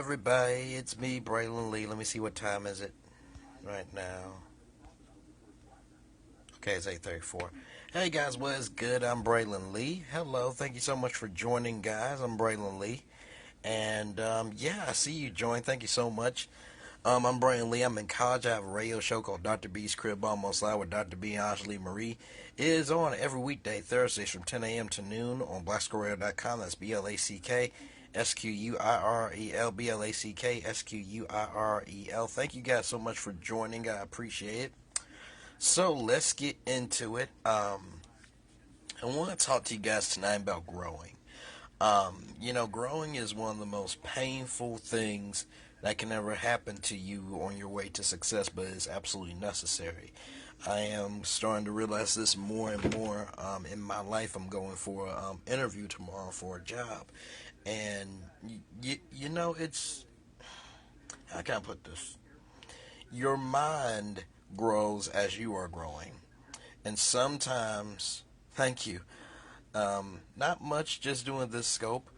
everybody, it's me, Braylon Lee. Let me see what time is it right now. Okay, it's 8:34. Hey guys, what is good? I'm Braylon Lee. Hello, thank you so much for joining, guys. I'm Braylon Lee. And yeah, I see you joined. Thank you so much. I'm Braylon Lee. I'm in college. I have a radio show called Dr. B's Crib Almost Live with Dr. B and Anjali Marie. It is on every weekday, Thursdays from 10 a.m. to noon on blacksquirrel.com. That's BLACKSQUIREL, BLACKSQUIREL. Thank you guys so much for joining. I appreciate it. So let's get into it. I want to talk to you guys tonight about growing. Growing is one of the most painful things that can ever happen to you on your way to success, but it's absolutely necessary. I am starting to realize this more and more in my life. I'm going for an interview tomorrow for a job, and it's, how can I put this? Your mind grows as you are growing, and sometimes, thank you. Not much, just doing this scope.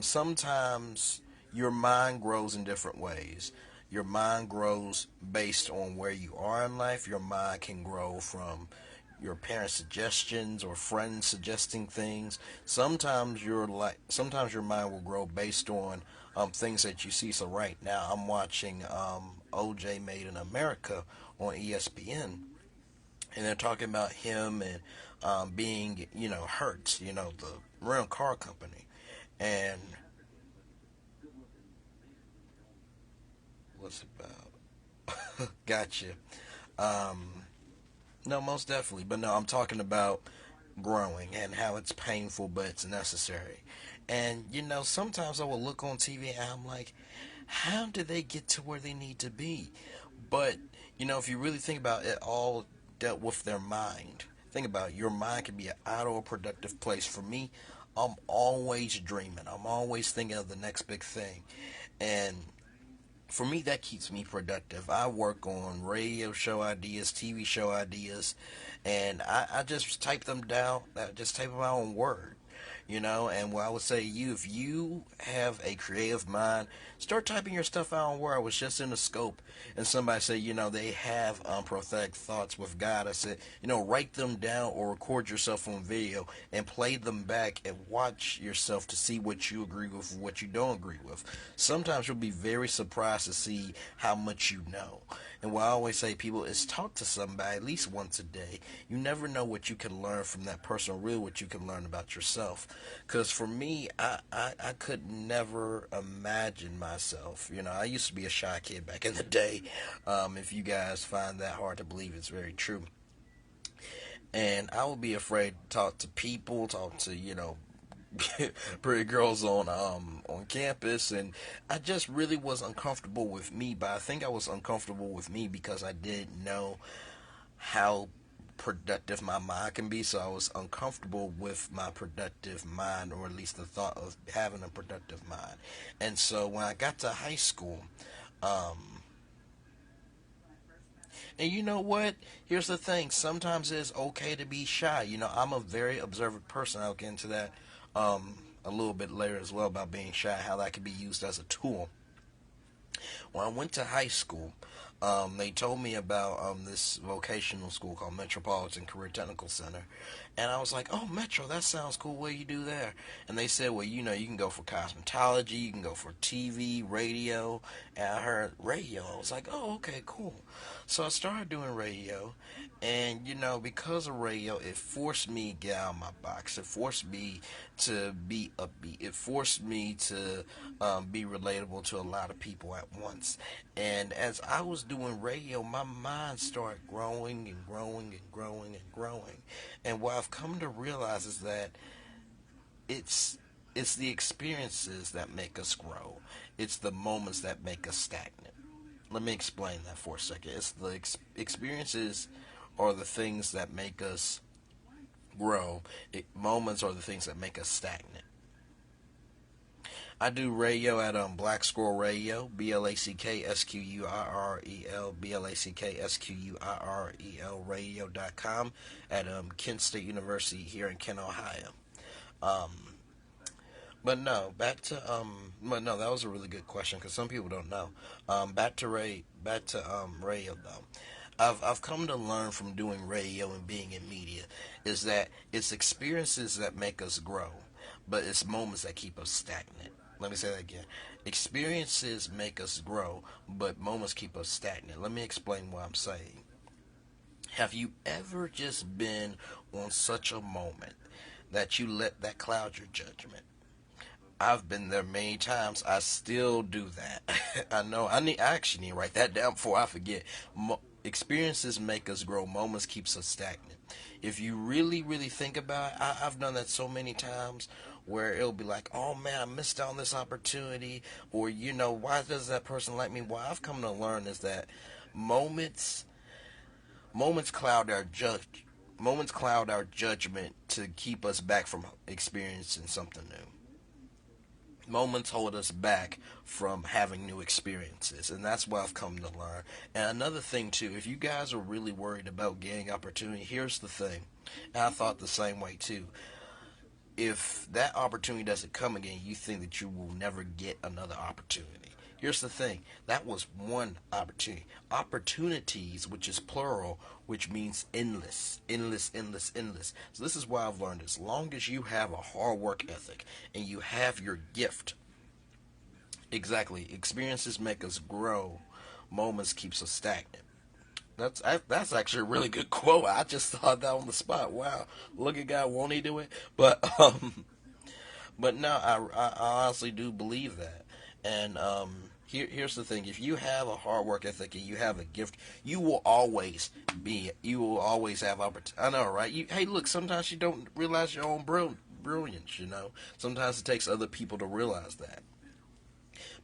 Sometimes your mind grows in different ways. Your mind grows based on where you are in life. Your mind can grow from your parents' suggestions or friends suggesting things. Sometimes your mind will grow based on things that you see. So right now, I'm watching OJ Made in America on ESPN, and they're talking about him and being, Hertz, the rental car company. And what's it about? Gotcha. Um, no, most definitely. But no, I'm talking about growing and how it's painful, but it's necessary. And, sometimes I will look on TV and I'm like, how did they get to where they need to be? But, if you really think about it, all dealt with their mind. Think about it. Your mind can be an idle, productive place. For me, I'm always dreaming. I'm always thinking of the next big thing. And for me, that keeps me productive. I work on radio show ideas, TV show ideas, and I just type them down. I just type them out on Word. And what I would say to you, if you have a creative mind, start typing your stuff out on Word. I was just in the scope, and somebody said, they have prophetic thoughts with God. I said, write them down or record yourself on video and play them back and watch yourself to see what you agree with and what you don't agree with. Sometimes you'll be very surprised to see how much you know. And what I always say, people, is talk to somebody at least once a day. You never know what you can learn from that person, or really what you can learn about yourself. Because for me, I could never imagine myself. I used to be a shy kid back in the day. If you guys find that hard to believe, it's very true. And I would be afraid to talk to people, talk to, pretty girls on campus, and I just really was uncomfortable with me. But I think I was uncomfortable with me because I didn't know how productive my mind can be. So I was uncomfortable with my productive mind, or at least the thought of having a productive mind. And so when I got to high school, um, and you know what? Here's the thing. Sometimes it's okay to be shy. I'm a very observant person. I'll get into that a little bit later as well, about being shy, how that can be used as a tool. When I went to high school, they told me about this vocational school called Metropolitan Career Technical Center. And I was like, oh, Metro, that sounds cool. What do you do there? And they said, well, you can go for cosmetology, you can go for TV, radio. And I heard radio. I was like, oh, okay, cool. So I started doing radio. And, because of radio, it forced me to get out of my box. It forced me to be upbeat. It forced me to be relatable to a lot of people at once. And as I was doing radio, my mind started growing and growing and growing and growing. And what I've come to realize is that it's it's the experiences that make us grow. It's the moments that make us stagnant. Let me explain that for a second. It's the experiences are the things that make us grow. Moments are the things that make us stagnant. I do radio at Black Squirrel Radio, BLACKSQUIREL, BLACKSQUIREL radio.com at Kent State University here in Kent, Ohio. Um, But no, back to but no, that was a really good question because some people don't know. Back to radio though. I've come to learn from doing radio and being in media is that it's experiences that make us grow, but it's moments that keep us stagnant. Let me say that again. Experiences make us grow, but moments keep us stagnant. Let me explain what I'm saying. Have you ever just been on such a moment that you let that cloud your judgment? I've been there many times. I still do that. I know. I actually need to write that down before I forget. Experiences make us grow. Moments keeps us stagnant. If you really, really think about it, I've done that so many times where it'll be like, oh man, I missed out on this opportunity, or why does that person like me? What I've come to learn is that moments, moments cloud our judge, moments cloud our judgment to keep us back from experiencing something new. Moments hold us back from having new experiences, and that's what I've come to learn. And another thing too, if you guys are really worried about gaining opportunity, here's the thing, and I thought the same way too. If that opportunity doesn't come again, you think that you will never get another opportunity. Here's the thing, that was one opportunity. Opportunities, which is plural, which means endless, endless, endless, endless. So this is what I've learned. As long as you have a hard work ethic and you have your gift, exactly, experiences make us grow, moments keeps us stagnant. That's actually a really good quote. I just thought that on the spot. Wow, look at God, won't he do it? But no, I honestly do believe that. And here's the thing: if you have a hard work ethic and you have a gift, you will always have opportunity. I know, right? Hey, look, sometimes you don't realize your own brilliance. Sometimes it takes other people to realize that.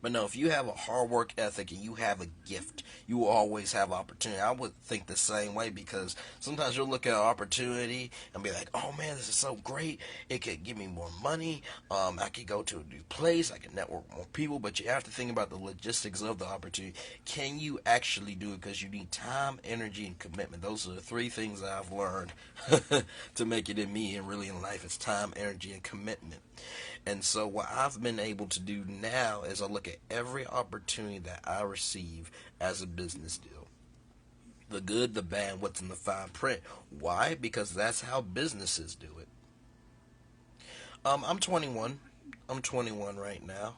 But no, if you have a hard work ethic and you have a gift, you will always have opportunity. I would think the same way because sometimes you'll look at an opportunity and be like, oh man, this is so great. It could give me more money. I could go to a new place. I can network with more people. But you have to think about the logistics of the opportunity. Can you actually do it? Because you need time, energy, and commitment. Those are the three things that I've learned to make it in me and really in life. It's time, energy, and commitment. And so what I've been able to do now is I look at every opportunity that I receive as a business deal. The good, the bad, what's in the fine print. Why? Because that's how businesses do it. I'm 21. I'm 21 right now.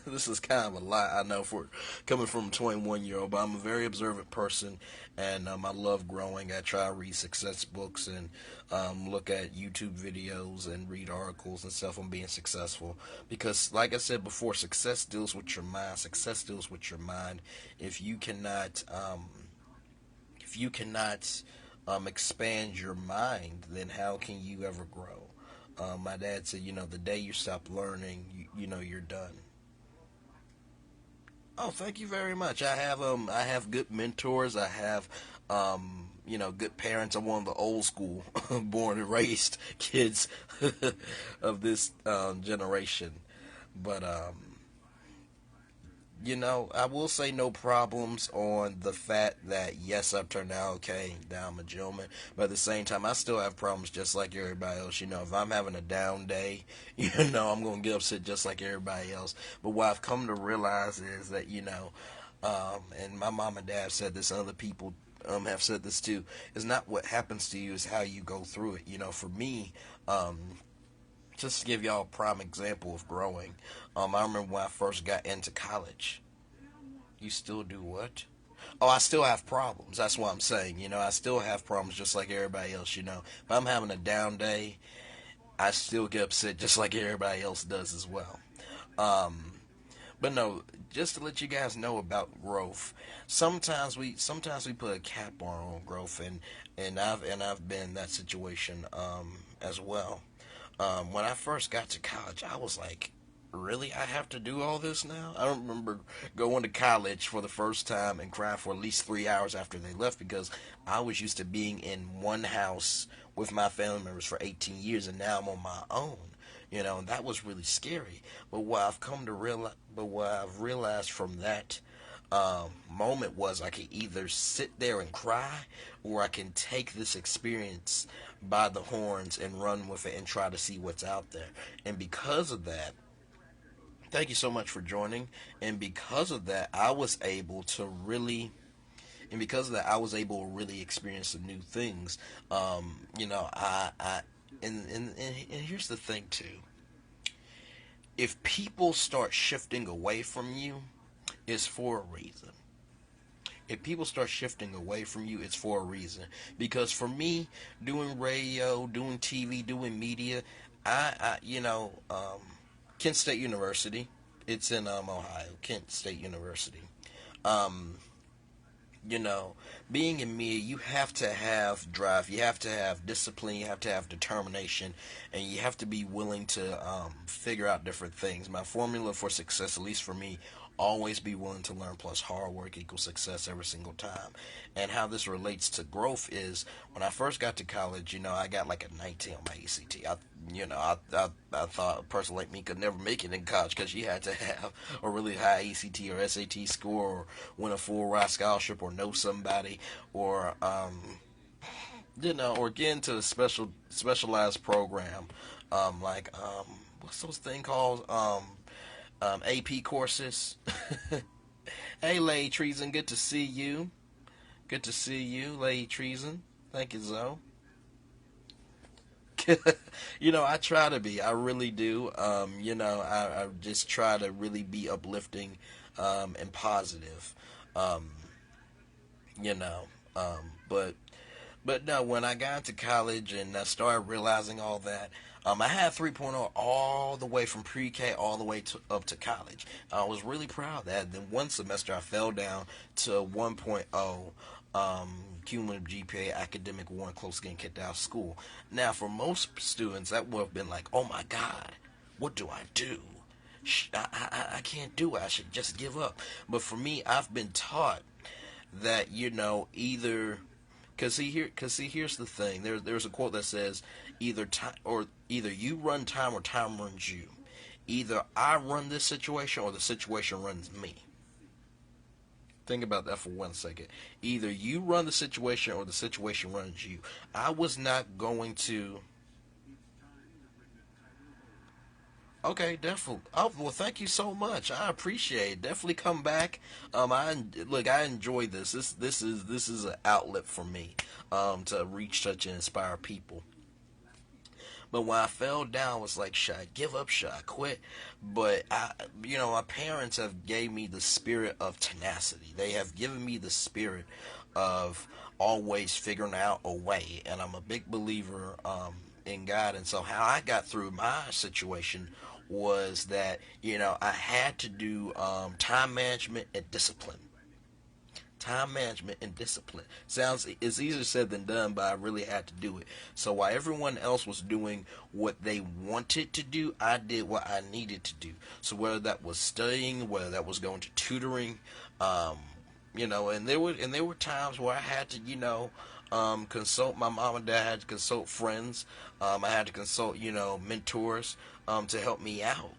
This is kind of a lot, I know, for coming from a 21-year-old, but I'm a very observant person, and I love growing. I try to read success books and look at YouTube videos and read articles and stuff on being successful. Because, like I said before, success deals with your mind. Success deals with your mind. If you cannot, expand your mind, then how can you ever grow? My dad said, the day you stop learning, you're done. Oh, thank you very much. I have good mentors. I have good parents. I'm one of the old school, born and raised kids of this generation. But I will say no problems on the fact that yes, I've turned out okay, now I'm a gentleman. But at the same time, I still have problems just like everybody else. If I'm having a down day, I'm gonna get upset just like everybody else. But what I've come to realize is that and my mom and dad have said this, and other people have said this too. It's not what happens to you; it's how you go through it. For me, just to give y'all a prime example of growing, I remember when I first got into college. You still do what? Oh, I still have problems. That's what I'm saying. I still have problems just like everybody else. If I'm having a down day, I still get upset just like everybody else does as well. Um, but no, just to let you guys know about growth. Sometimes we put a cap on our own growth, and I've been in that situation as well. When I first got to college, I was like, really? I have to do all this now? I remember going to college for the first time and crying for at least 3 hours after they left because I was used to being in one house with my family members for 18 years, and now I'm on my own. And that was really scary. But what I've realized from that moment was I could either sit there and cry, or I can take this experience by the horns and run with it and try to see what's out there. And because of that, thank you so much for joining. And because of that, I was able to really and because of that, I was able to really experience some new things. I and here's the thing too. If people start shifting away from you, it's for a reason. If people start shifting away from you, it's for a reason. Because for me, doing radio, doing TV, doing media, Kent State University. It's in Ohio, Kent State University. Um, you know, being in media, you have to have drive, you have to have discipline, you have to have determination, and you have to be willing to figure out different things. My formula for success, at least for me, always be willing to learn plus hard work equals success every single time. And how this relates to growth is when I first got to college, I got like a 19 on my ACT. I thought a person like me could never make it in college because you had to have a really high ACT or SAT score, or win a full ride scholarship, or know somebody, or or get into a specialized program, what's those thing called, AP courses. Hey, Lady Treason, good to see you. Good to see you, Lady Treason. Thank you, Zoe. I try to be. I really do. I just try to really be uplifting and positive. Um, you know, but no, when I got to college and I started realizing all that, I had 3.0 all the way from pre-K all the way up to college. I was really proud of that. Then one semester I fell down to 1.0, cumulative GPA, academic warrant, close getting kicked out of school. Now, for most students, that would have been like, oh my God, what do I do? I can't do it. I should just give up. But for me, I've been taught that either here's the thing. There's a quote that says either you run time or time runs you. Either I run this situation or the situation runs me. Think about that for 1 second. Either you run the situation or the situation runs you. I was not going to. Okay, definitely. Oh, well, thank you so much. I appreciate it. Definitely come back. I enjoy this. This is an outlet for me, to reach, touch, and inspire people. But when I fell down, I was like, should I give up? Should I quit? But my parents have gave me the spirit of tenacity. They have given me the spirit of always figuring out a way, and I'm a big believer in God. And so, how I got through my situation was that I had to do time management and discipline. Time management and discipline. It's easier said than done, but I really had to do it. So while everyone else was doing what they wanted to do, I did what I needed to do. So whether that was studying, whether that was going to tutoring, and there were times where I had to, consult my mom and dad. I had to consult friends. I had to consult, mentors, to help me out.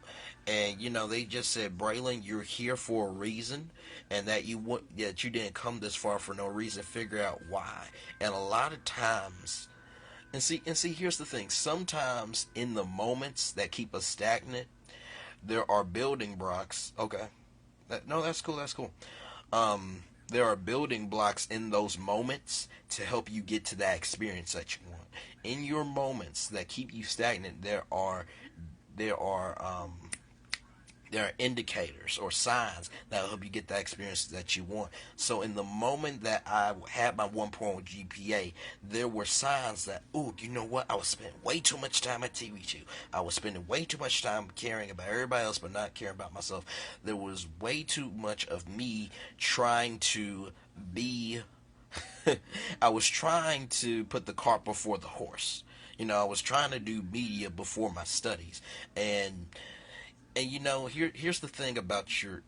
And they just said, Braylon, you're here for a reason, and that you didn't come this far for no reason. Figure out why. And a lot of times, and see, here's the thing. Sometimes in the moments that keep us stagnant, there are building blocks. Okay, no, that's cool. That's cool. There are building blocks in those moments to help you get to that experience that you want. In your moments that keep you stagnant, there are there are indicators or signs that will help you get that experience that you want. So in the moment that I had my 1.0 GPA, there were signs that, ooh, you know what? I was spending way too much time at TV2. I was spending way too much time caring about everybody else but not caring about myself. There was way too much of me trying to be I was trying to put the cart before the horse. I was trying to do media before my studies. And here's the thing about your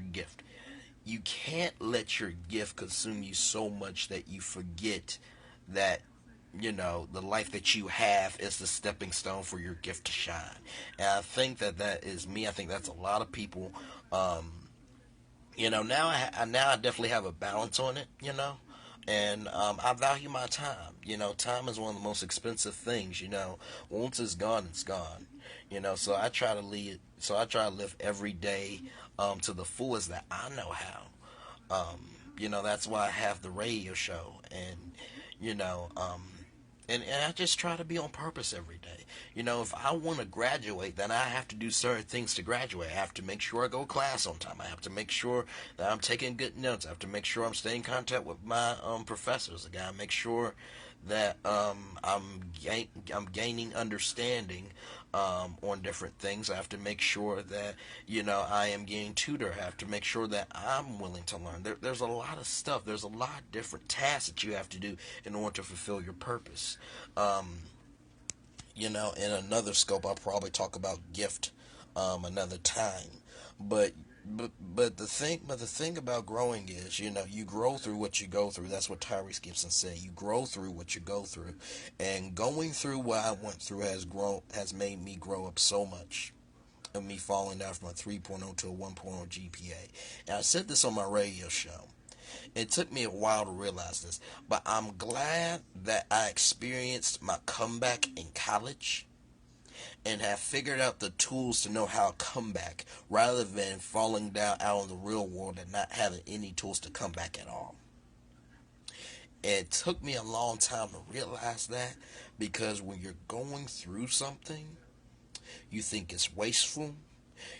gift. You can't let your gift consume you so much that you forget that the life that you have is the stepping stone for your gift to shine. And I think that is me. I think that's a lot of people. Now I definitely have a balance on it. And I value my time. Time is one of the most expensive things. Once it's gone, it's gone. So I try to lead. So I try to live every day to the fullest that I know how. That's why I have the radio show, and you know, um, and I just try to be on purpose every day. If I want to graduate, then I have to do certain things to graduate. I have to make sure I go to class on time. I have to make sure that I'm taking good notes. I have to make sure I'm staying in contact with my professors. I gotta make sure that I'm gaining understanding on different things. I have to make sure that I am getting tutored. I have to make sure that I'm willing to learn. There's a lot of stuff. There's a lot of different tasks that you have to do in order to fulfill your purpose. In another scope, I'll probably talk about gift another time. But but the thing about growing is, you grow through what you go through. That's what Tyrese Gibson said. You grow through what you go through, and going through what I went through has made me grow up so much. Of me falling down from a 3.0 to a 1.0 GPA. And I said this on my radio show. It took me a while to realize this, but I'm glad that I experienced my comeback in college and have figured out the tools to know how to come back rather than falling down out in the real world and not having any tools to come back at all. It took me a long time to realize that, because when you're going through something, you think it's wasteful.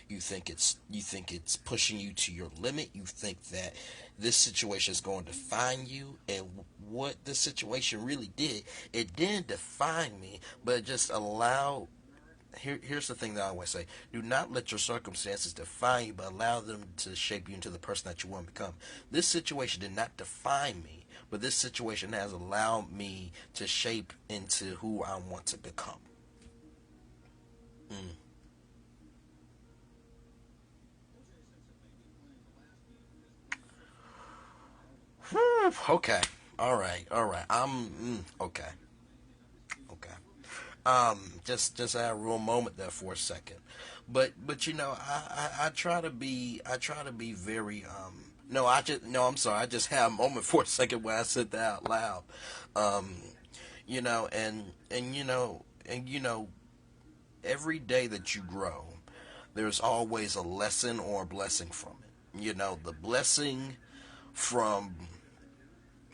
You think it's pushing you to your limit. You think that this situation is going to define you, and what this situation really did, it didn't define me, but it just allowed. Here's the thing that I always say: do not let your circumstances define you, but allow them to shape you into the person that you want to become. This situation did not define me, but this situation has allowed me to shape into who I want to become. Mm. Whew, okay. All right. All right. Okay. Okay. Just had a real moment there for a second, but I try to be very no, I just no, I'm sorry, I just had a moment for a second where I said that out loud. Um, you know, and every day that you grow, there's always a lesson or a blessing from it. The blessing from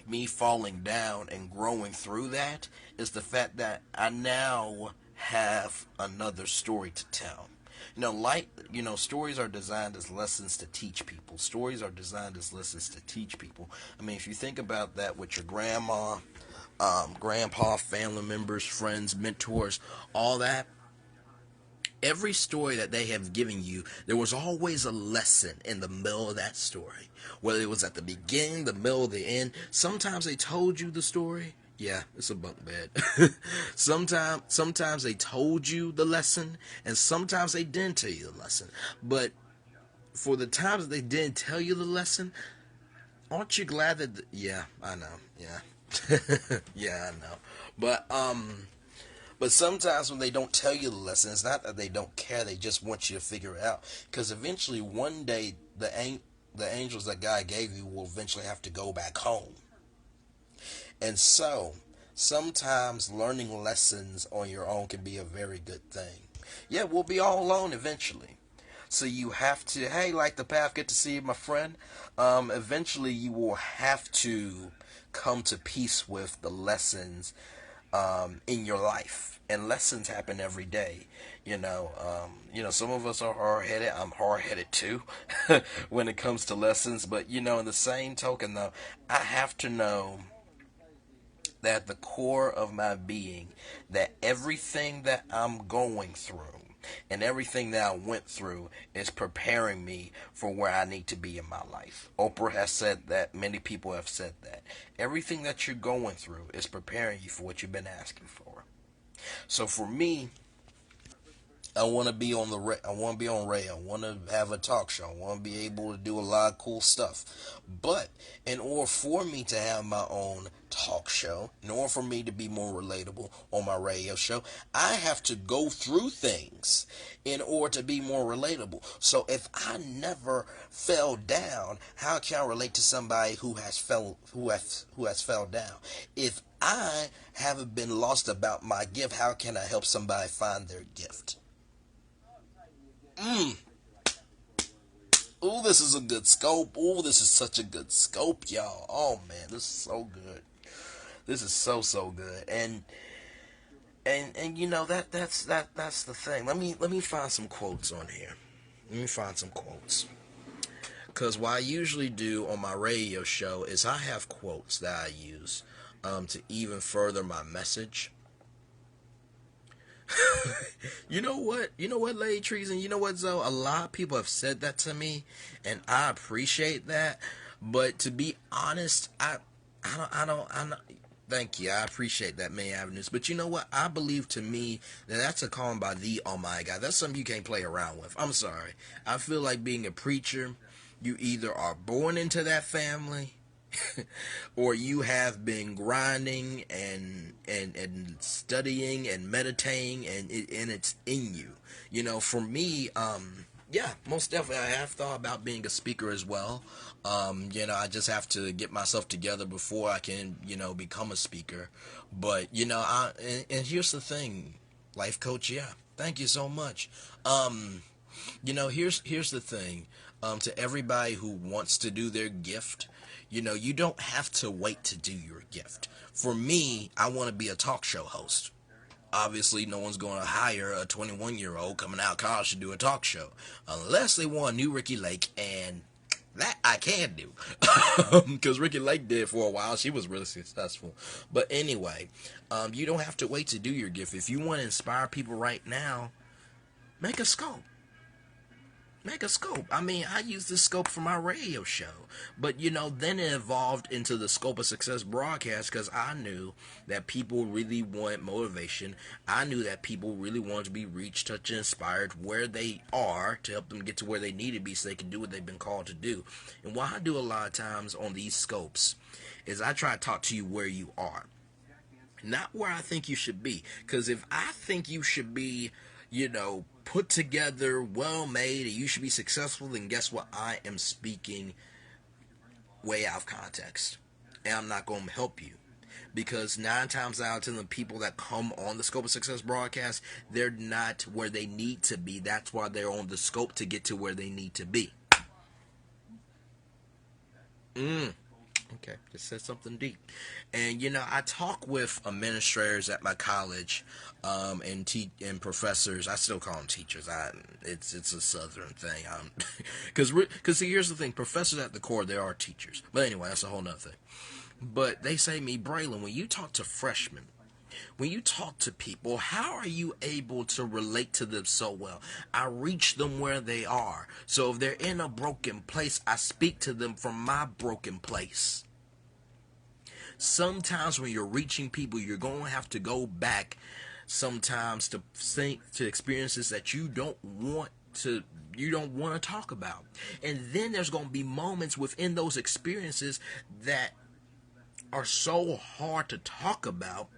me falling down and growing through that is the fact that I now have another story to tell. Stories are designed as lessons to teach people. Stories are designed as lessons to teach people. I mean, if you think about that with your grandma, grandpa, family members, friends, mentors, all that, every story that they have given you, there was always a lesson in the middle of that story. Whether it was at the beginning, the middle, the end. Sometimes they told you the story. Yeah, it's a bunk bed. Sometimes they told you the lesson, and sometimes they didn't tell you the lesson. But for the times that they didn't tell you the lesson, aren't you glad that? Yeah, I know. Yeah, yeah, I know. But but sometimes when they don't tell you the lesson, it's not that they don't care; they just want you to figure it out. Because eventually, one day, the angels that God gave you will eventually have to go back home. And so, sometimes learning lessons on your own can be a very good thing. Yeah, we'll be all alone eventually. So you have to, hey, like the path, good to see you, my friend. Eventually, you will have to come to peace with the lessons in your life. And lessons happen every day. Some of us are hard headed. I'm hard headed too when it comes to lessons. But in the same token, though, I have to know that at the core of my being, that everything that I'm going through and everything that I went through is preparing me for where I need to be in my life. Oprah has said that. Many people have said that. Everything that you're going through is preparing you for what you've been asking for. So for me, I want to be on I want to be on radio. I want to have a talk show. I want to be able to do a lot of cool stuff. But in order for me to have my own talk show, in order for me to be more relatable on my radio show, I have to go through things in order to be more relatable. So if I never fell down, how can I relate to somebody who has fell down? If I haven't been lost about my gift, how can I help somebody find their gift? Mm. Ooh, this is a good scope. Ooh, this is such a good scope, y'all. Oh man, this is so good. This is so good. And you know that's the thing. Let me find some quotes on here. Let me find some quotes. Cause what I usually do on my radio show is I have quotes that I use to even further my message. You know what? You know what, Lady Treason? You know what, Zoe? A lot of people have said that to me, and I appreciate that. But to be honest, I don't. Thank you. I appreciate that, May Avenues. But you know what? I believe to me that that's a calling by the Almighty God. That's something you can't play around with. I'm sorry. I feel like being a preacher, you either are born into that family or you have been grinding and studying and meditating and it's in you. You know, for me, yeah, most definitely I have thought about being a speaker as well. You know, I just have to get myself together before I can, you know, become a speaker. But, you know, and here's the thing, life coach, yeah, thank you so much. You know, here's the thing. To everybody who wants to do their gift, you know, you don't have to wait to do your gift. For me, I want to be a talk show host. Obviously, no one's going to hire a 21-year-old coming out of college to do a talk show. Unless they want a new Ricky Lake, and that I can do. Because Ricky Lake did for a while. She was really successful. But anyway, you don't have to wait to do your gift. If you want to inspire people right now, make a scope. Make a scope. I mean, I use this scope for my radio show. But, you know, then it evolved into the Scope of Success broadcast because I knew that people really wanted motivation. I knew that people really wanted to be reached, touched, and inspired where they are to help them get to where they need to be so they can do what they've been called to do. And what I do a lot of times on these scopes is I try to talk to you where you are. Not where I think you should be. Because if I think you should be, you know, put together, well made, and you should be successful, then guess what? I am speaking way out of context. And I'm not going to help you. Because 9 times out of 10, the people that come on the Scope of Success broadcast, they're not where they need to be. That's why they're on the scope to get to where they need to be. Okay, just said something deep. And you know, I talk with administrators at my college, and professors. I still call them teachers. It's a southern thing. Because see, here's the thing: professors at the core, they are teachers. But anyway, that's a whole nother thing. But they say to me, Braylon, when you talk to freshmen, when you talk to people, how are you able to relate to them so well? I reach them where they are. So if they're in a broken place, I speak to them from my broken place. Sometimes when you're reaching people, you're going to have to go back sometimes to think to experiences that you don't want to talk about. And then there's going to be moments within those experiences that are so hard to talk about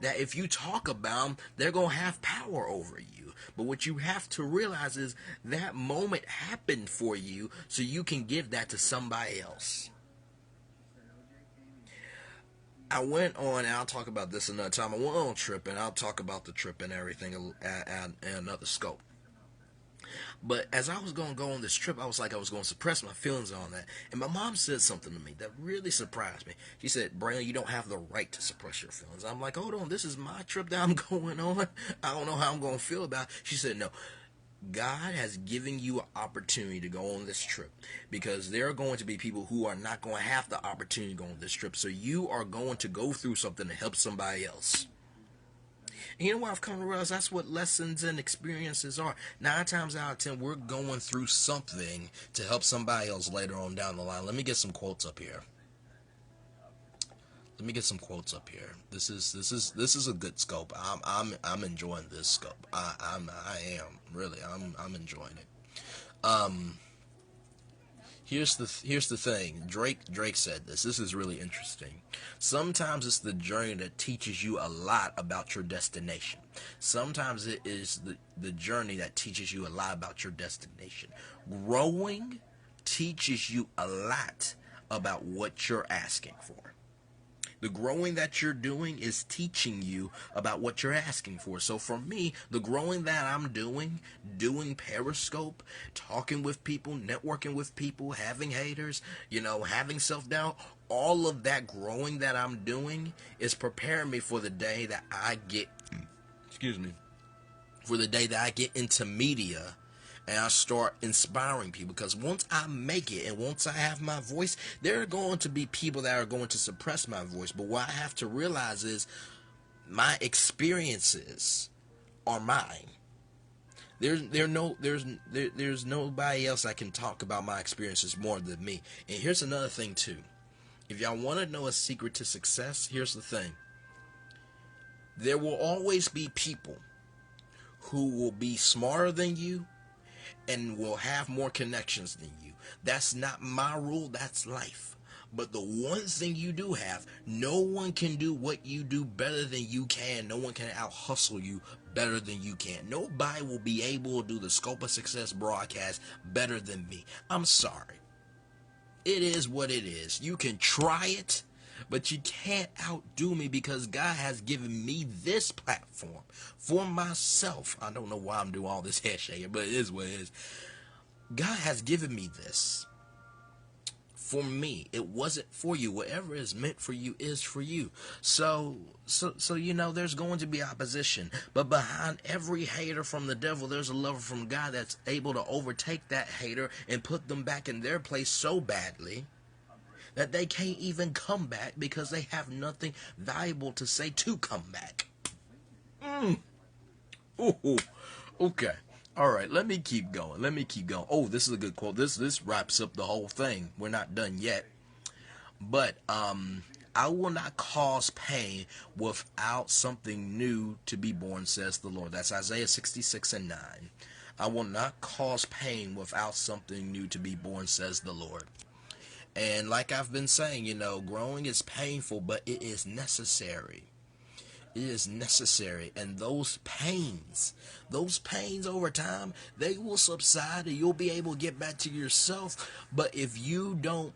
that if you talk about them, they're going to have power over you. But what you have to realize is that moment happened for you so you can give that to somebody else. I went on, and I'll talk about this another time. I went on a trip, and I'll talk about the trip and everything at another scope. But as I was going to go on this trip, I was like, I was going to suppress my feelings on that. And my mom said something to me that really surprised me. She said, Braylon, you don't have the right to suppress your feelings. I'm like, hold on, this is my trip that I'm going on. I don't know how I'm going to feel about it. She said, no. God has given you an opportunity to go on this trip because there are going to be people who are not going to have the opportunity to go on this trip. So you are going to go through something to help somebody else. And you know what I've come to realize? That's what lessons and experiences are. 9 times out of 10, we're going through something to help somebody else later on down the line. Let me get some quotes up here. Let me get some quotes up here. This is a good scope. I'm enjoying this scope. I am really. I'm enjoying it. Um, here's the thing. Drake said this. This is really interesting. Sometimes it's the journey that teaches you a lot about your destination. Sometimes it is the journey that teaches you a lot about your destination. Growing teaches you a lot about what you're asking for. The growing that you're doing is teaching you about what you're asking for. So for me, the growing that I'm doing Periscope, talking with people, networking with people, having haters, having self-doubt, all of that growing that I'm doing is preparing me for the day that I get, excuse me, for the day that I get into media and I start inspiring people. Because once I make it and once I have my voice, there are going to be people that are going to suppress my voice. But what I have to realize is my experiences are mine. There's nobody else that can talk about my experiences more than me. And here's another thing too. If y'all want to know a secret to success, here's the thing. There will always be people who will be smarter than you and will have more connections than you. That's not my rule, that's life. But the one thing you do have, no one can do what you do better than you can. No one can out hustle you better than you can. Nobody will be able to do the Scope of Success broadcast better than me. I'm sorry. It is what it is. You can try it, but you can't outdo me because God has given me this platform for myself. I don't know why I'm doing all this head shaking, but it is what it is. God has given me this for me. It wasn't for you. Whatever is meant for you is for you. So there's going to be opposition, but behind every hater from the devil, there's a lover from God that's able to overtake that hater and put them back in their place so badly that they can't even come back because they have nothing valuable to say to come back. Ooh, okay. All right, let me keep going. Oh, this is a good quote. This wraps up the whole thing. We're not done yet. But I will not cause pain without something new to be born, says the Lord. That's Isaiah 66:9. I will not cause pain without something new to be born, says the Lord. And like I've been saying, growing is painful, but it is necessary. It is necessary. And those pains over time, they will subside and you'll be able to get back to yourself. But if you don't,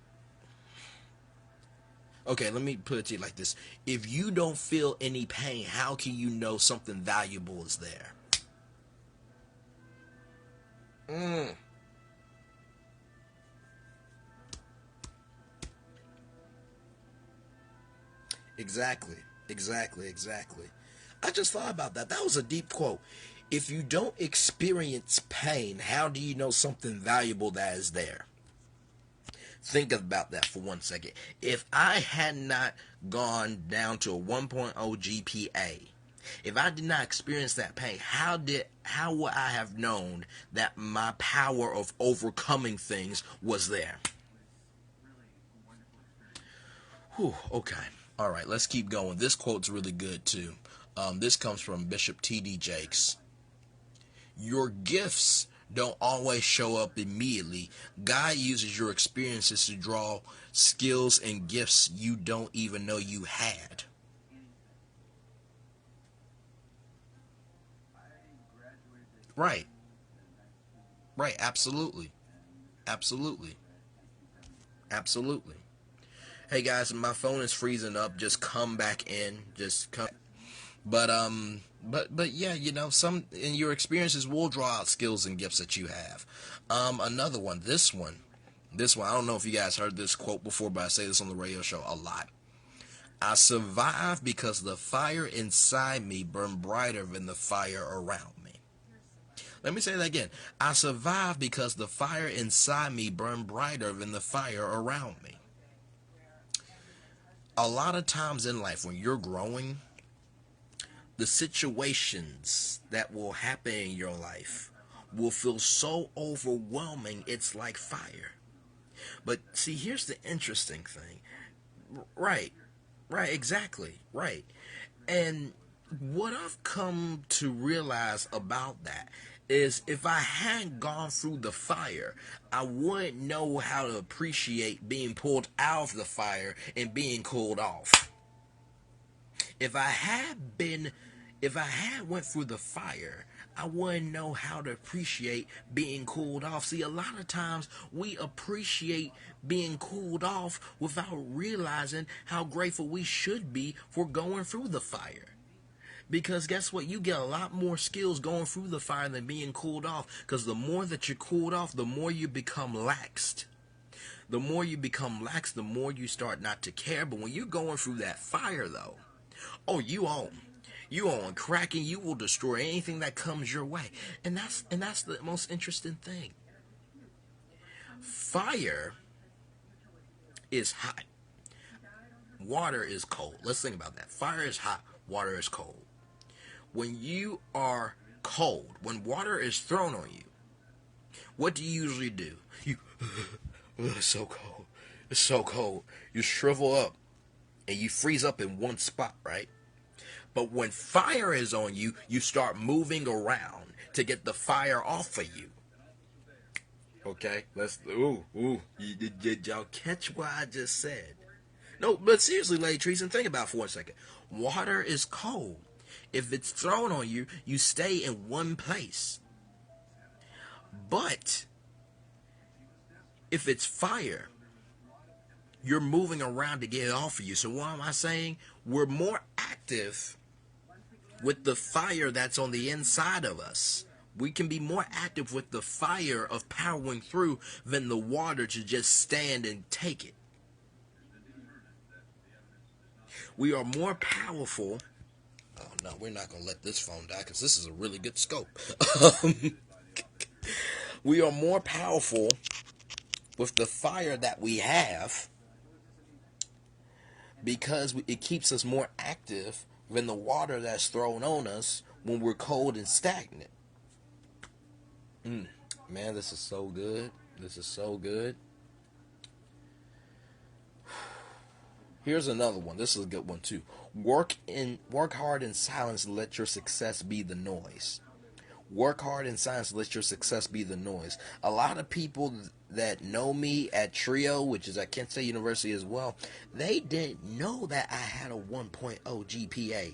okay, let me put it to you like this. If you don't feel any pain, how can you know something valuable is there? Exactly. I just thought about that. That was a deep quote. If you don't experience pain, how do you know something valuable that is there? Think about that for 1 second. If I had not gone down to a 1.0 GPA, if I did not experience that pain, how would I have known that my power of overcoming things was there? Whew, okay. All right, let's keep going. This quote's really good too. This comes from Bishop T.D. Jakes. Your gifts don't always show up immediately. God uses your experiences to draw skills and gifts you don't even know you had. Right. Right. Absolutely. Absolutely. Absolutely. Hey guys, my phone is freezing up. Just come back in. Just come. But yeah, some in your experiences will draw out skills and gifts that you have. Another one. This one. I don't know if you guys heard this quote before, but I say this on the radio show a lot. I survive because the fire inside me burned brighter than the fire around me. Let me say that again. I survive because the fire inside me burned brighter than the fire around me. A lot of times in life when you're growing, the situations that will happen in your life will feel so overwhelming it's like fire. But see, here's the interesting thing. Right. Right, exactly. Right. And what I've come to realize about that is if I hadn't gone through the fire, I wouldn't know how to appreciate being pulled out of the fire and being cooled off. If I had been if I had went through the fire, I wouldn't know how to appreciate being cooled off. See, a lot of times we appreciate being cooled off without realizing how grateful we should be for going through the fire. Because guess what? You get a lot more skills going through the fire than being cooled off. Because the more that you're cooled off, the more you become laxed. The more you become lax, the more you start not to care. But when you're going through that fire, though, oh, you on cracking. You will destroy anything that comes your way, and that's the most interesting thing. Fire is hot. Water is cold. Let's think about that. Fire is hot. Water is cold. When you are cold, when water is thrown on you, what do you usually do? You, it's so cold. It's so cold. You shrivel up and you freeze up in one spot, right? But when fire is on you, you start moving around to get the fire off of you. Okay, did y'all catch what I just said? No, but seriously, Lady Treason, think about it for 1 second. Water is cold. If it's thrown on you, you stay in one place. But if it's fire, you're moving around to get it off of you. So what am I saying? We're more active with the fire that's on the inside of us. We can be more active with the fire of powering through than the water to just stand and take it. We are more powerful. Oh no, we're not going to let this phone die because this is a really good scope. We are more powerful with the fire that we have because it keeps us more active than the water that's thrown on us when we're cold and stagnant. Man, this is so good. This is so good. Here's another one. This is a good one too. Work hard in silence. Let your success be the noise. Work hard in silence. Let your success be the noise. A lot of people that know me at Trio, which is at Kent State University as well, they didn't know that I had a 1.0 GPA.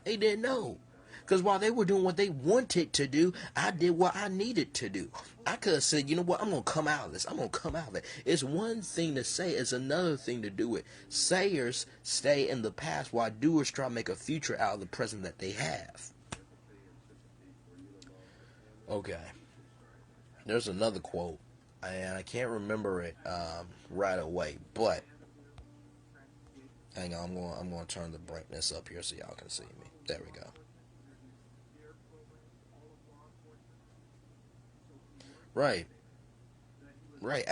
They didn't know. Because while they were doing what they wanted to do, I did what I needed to do. I could have said, you know what, I'm going to come out of this. I'm going to come out of it. It's one thing to say, it's another thing to do it. Sayers stay in the past while doers try to make a future out of the present that they have. Okay. There's another quote, and I can't remember it right away, but hang on, I'm going to turn the brightness up here so y'all can see me. There we go. Right. Right,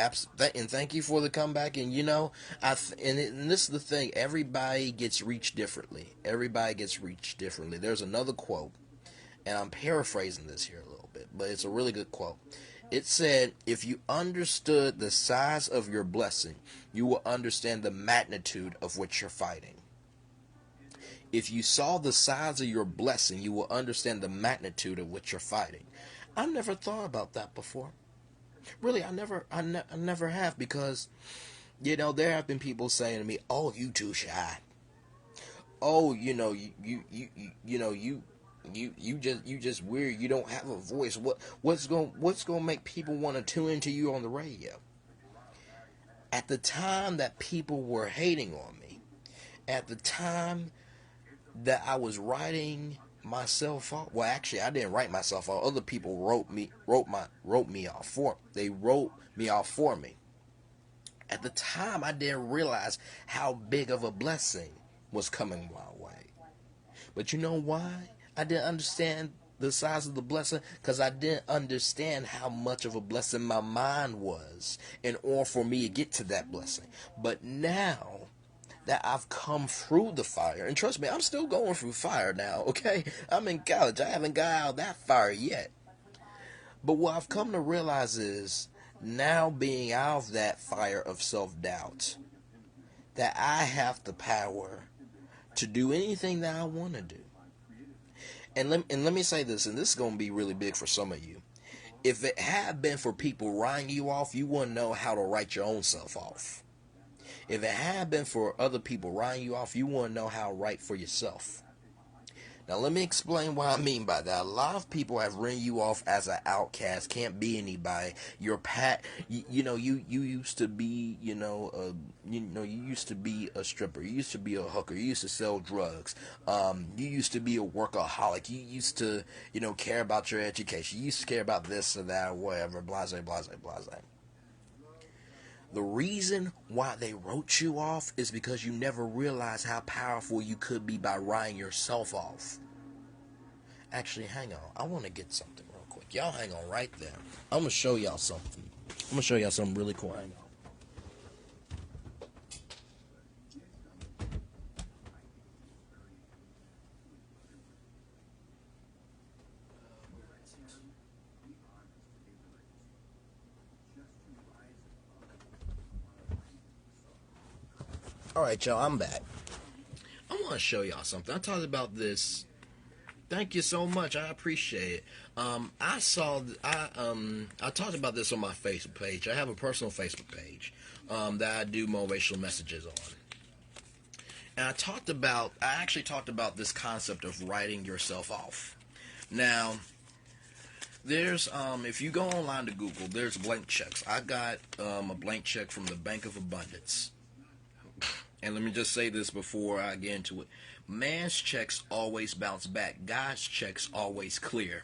and thank you for the comeback. And and this is the thing: everybody gets reached differently. Everybody gets reached differently. There's another quote, and I'm paraphrasing this here a little bit, but it's a really good quote. It said, "If you understood the size of your blessing, you will understand the magnitude of what you're fighting. If you saw the size of your blessing, you will understand the magnitude of what you're fighting." I never thought about that before. Really, I never have, because there have been people saying to me, "Oh, you too shy. Oh, you just weird. You don't have a voice. What's going to make people want to tune into you on the radio?" At the time that people were hating on me, at the time that I was writing myself off. Well, actually, I didn't write myself off. Other people wrote me off for. They wrote me off for me. At the time, I didn't realize how big of a blessing was coming my way. But you know why I didn't understand the size of the blessing? Because I didn't understand how much of a blessing my mind was in order for me to get to that blessing. But now that I've come through the fire, and trust me, I'm still going through fire now, okay? I'm in college. I haven't got out of that fire yet. But what I've come to realize is, now being out of that fire of self-doubt, that I have the power to do anything that I want to do. And let me say this, and this is going to be really big for some of you. If it had been for people writing you off, you wouldn't know how to write your own self off. If it had been for other people writing you off, you wouldn't know how to write for yourself. Now let me explain what I mean by that. A lot of people have written you off as an outcast, can't be anybody. You're you used to be, you used to be a stripper. You used to be a hooker. You used to sell drugs. You used to be a workaholic. You used to, care about your education. You used to care about this or that or whatever. Blase, blase, blase. The reason why they wrote you off is because you never realized how powerful you could be by writing yourself off. Actually, hang on. I want to get something real quick. Y'all hang on right there. I'm going to show y'all something. I'm going to show y'all something really cool. Hang on. Alright, y'all, I'm back. I want to show y'all something. I talked about this. Thank you so much. I appreciate it. I talked about this on my Facebook page. I have a personal Facebook page that I do motivational messages on. And I actually talked about this concept of writing yourself off. Now, there's, if you go online to Google, there's blank checks. I got a blank check from the Bank of Abundance. And let me just say this before I get into it. Man's checks always bounce back. God's checks always clear.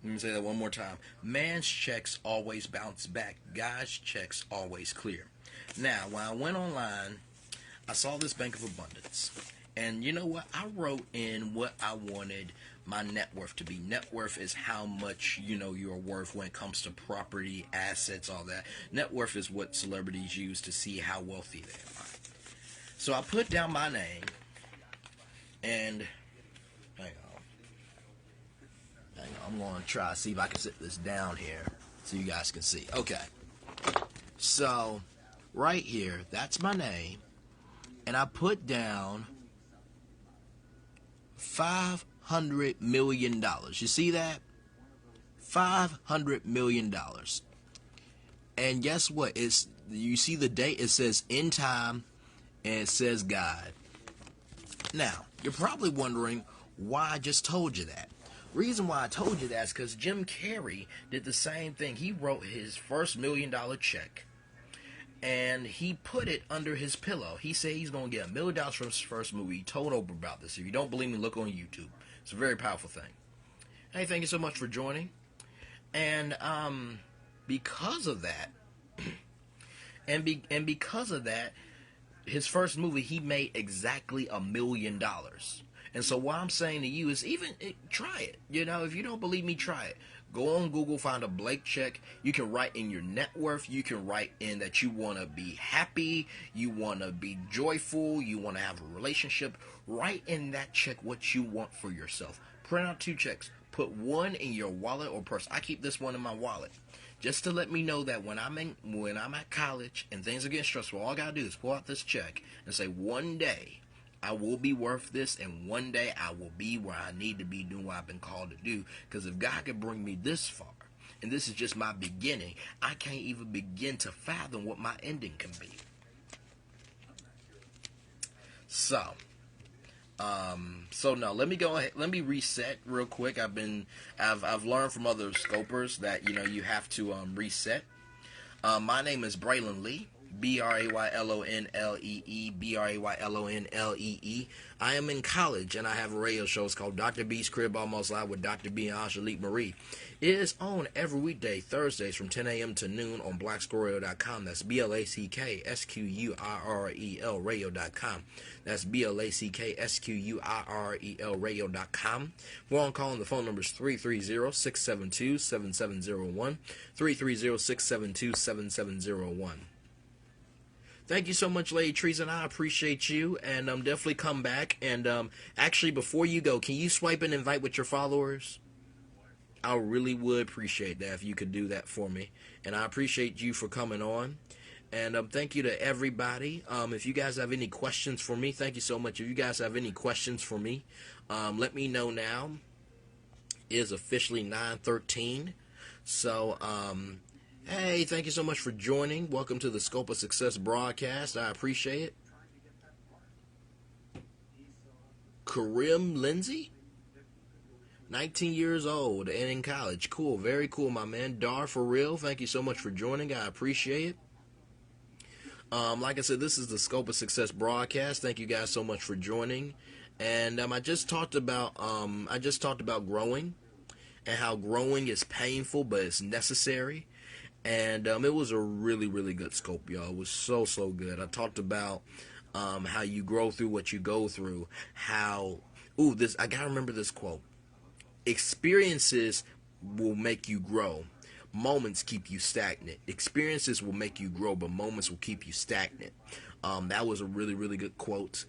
Let me say that one more time. Man's checks always bounce back. God's checks always clear. Now, when I went online, I saw this Bank of Abundance. And you know what? I wrote in what I wanted my net worth to be. Net worth is how much, you're worth when it comes to property, assets, all that. Net worth is what celebrities use to see how wealthy they are. So I put down my name, and hang on, I'm going to try to see if I can sit this down here so you guys can see. Okay, so right here, that's my name, and I put down $500 million. You see that? $500 million. And guess what? You see the date? It says in time, and it says God. Now, you're probably wondering why I just told you that. Reason why I told you that is because Jim Carrey did the same thing. He wrote his first $1 million check, and he put it under his pillow. He said he's going to get $1 million from his first movie. He told Oprah about this. If you don't believe me, look on YouTube. It's a very powerful thing. Hey, thank you so much for joining. And because of that, and because of that, his first movie, he made exactly $1 million. And so what I'm saying to you is try it. If you don't believe me, try it. Go on Google, find a blank check. You can write in your net worth. You can write in that you want to be happy. You want to be joyful. You want to have a relationship. Write in that check what you want for yourself. Print out 2 checks. Put one in your wallet or purse. I keep this one in my wallet. Just to let me know that when I'm at college and things are getting stressful, all I gotta do is pull out this check and say, one day I will be worth this, and one day I will be where I need to be doing what I've been called to do. Because if God can bring me this far, and this is just my beginning, I can't even begin to fathom what my ending can be. So no, let me go ahead. Let me reset real quick. I've learned from other scopers that you have to reset. My name is Braylon Lee. Braylonlee, Braylonlee. I am in college, and I have a radio show. It's called Dr. B's Crib Almost Live with Dr. B and Angelique Marie. It is on every weekday, Thursdays from 10 a.m. to noon on blacksquirrel.com. That's BLACKSQUIRREL radio.com. That's BLACKSQUIRREL radio.com. We're on call, and the phone number is 330-672-7701. 330-672-7701. Thank you so much, Lady Treason. I appreciate you, and definitely come back. And actually, before you go, can you swipe and invite with your followers? I really would appreciate that if you could do that for me. And I appreciate you for coming on. And thank you to everybody. If you guys have any questions for me, thank you so much. If you guys have any questions for me, let me know now. It is officially 9:13. So, hey, thank you so much for joining. Welcome to the Scope of Success broadcast. I appreciate it. Karim Lindsay, 19 years old and in college. Cool, very cool, my man. Dar, for real, thank you so much for joining. I appreciate it. Like I said, this is the Scope of Success broadcast. Thank you guys so much for joining. And I just talked about growing and how growing is painful, but it's necessary. And it was a really, really good scope, y'all. It was so, so good. I talked about how you grow through what you go through. I gotta remember this quote. Experiences will make you grow. Moments keep you stagnant. Experiences will make you grow, but moments will keep you stagnant. That was a really, really good quote.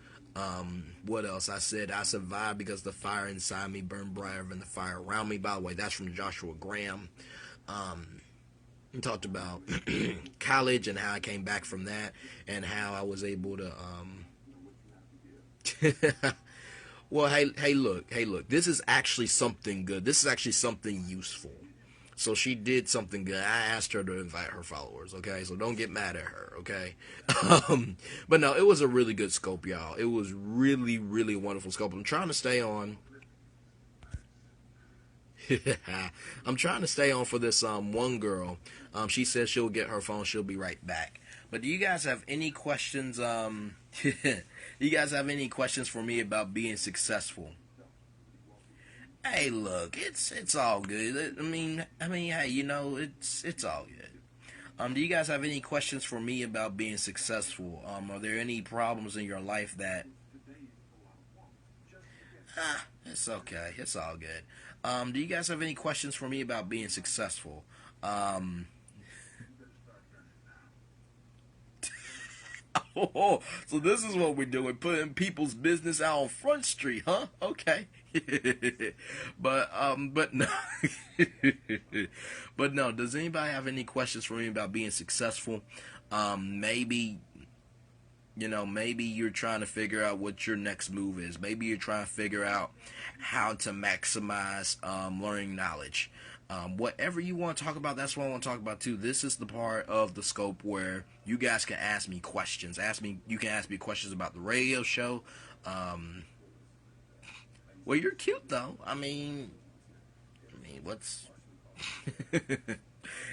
What else? I said, I survived because the fire inside me burned brighter than the fire around me. By the way, that's from Joshua Graham. We talked about college and how I came back from that and how I was able to well, hey, look. This is actually something good. This is actually something useful. So she did something good. I asked her to invite her followers, okay? So don't get mad at her, okay? But no, it was a really good scope, y'all. It was really, really wonderful scope. I'm trying to stay on. I'm trying to stay on for this one girl. She says she'll get her phone. She'll be right back. But do you guys have any questions? Do you guys have any questions for me about being successful? Hey, look, it's all good. I mean, hey, it's all good. Do you guys have any questions for me about being successful? Are there any problems in your life that? It's okay. It's all good. Do you guys have any questions for me about being successful? Oh, so this is what we're doing, putting people's business out on Front Street, huh? Okay. but no. But no, does anybody have any questions for me about being successful? Maybe maybe you're trying to figure out what your next move is. Maybe you're trying to figure out how to maximize learning knowledge. Whatever you want to talk about, that's what I want to talk about too. This is the part of the scope where you guys can ask me questions. You can ask me questions about the radio show. Well, you're cute though. I mean, what's?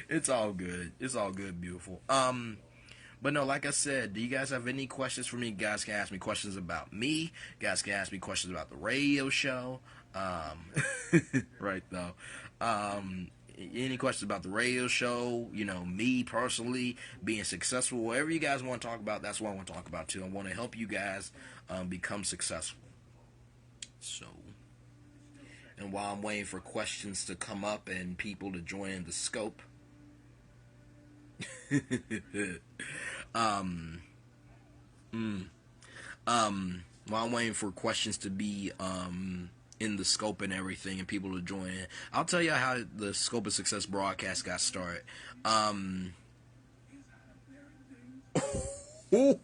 It's all good. It's all good, beautiful. But no, like I said, do you guys have any questions for me? You guys can ask me questions about me. You guys can ask me questions about the radio show. Right though. Any questions about the radio show, me personally, being successful, whatever you guys want to talk about, that's what I want to talk about too. I want to help you guys become successful. So, and while I'm waiting for questions to come up and people to join in the scope, while I'm waiting for questions to be in the scope and everything and people to join in, I'll tell you how the Scope of Success broadcast got started. Wait,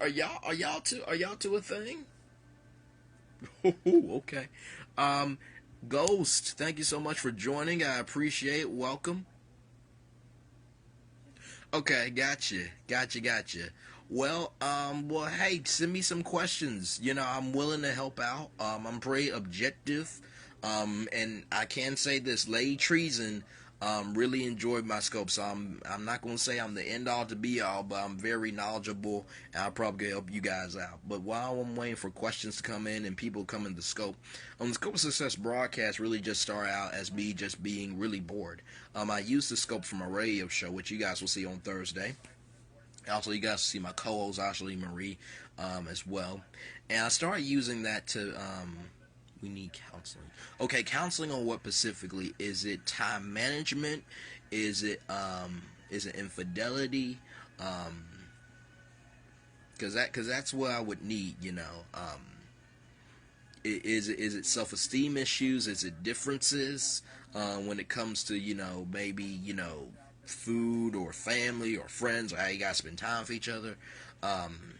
are y'all to a thing? Okay. Ghost, thank you so much for joining. I appreciate it. Welcome. Okay, gotcha. Well, hey, send me some questions. I'm willing to help out. I'm pretty objective. And I can say this, Lady Treason, really enjoyed my scope. So I'm not going to say I'm the end all to be all, but I'm very knowledgeable and I'll probably help you guys out. But while I'm waiting for questions to come in and people come in the scope, the Scope of Success broadcast really just started out as me just being really bored. I used the scope for my radio show, which you guys will see on Thursday. Also, you guys see my co-host, Ashley Marie, as well. And I started using that to, we need counseling. Okay, counseling on what specifically? Is it time management? Is it infidelity? Because that's what I would need, Is it self-esteem issues? Is it differences when it comes to, maybe, food or family or friends, or how you guys spend time with each other. Um,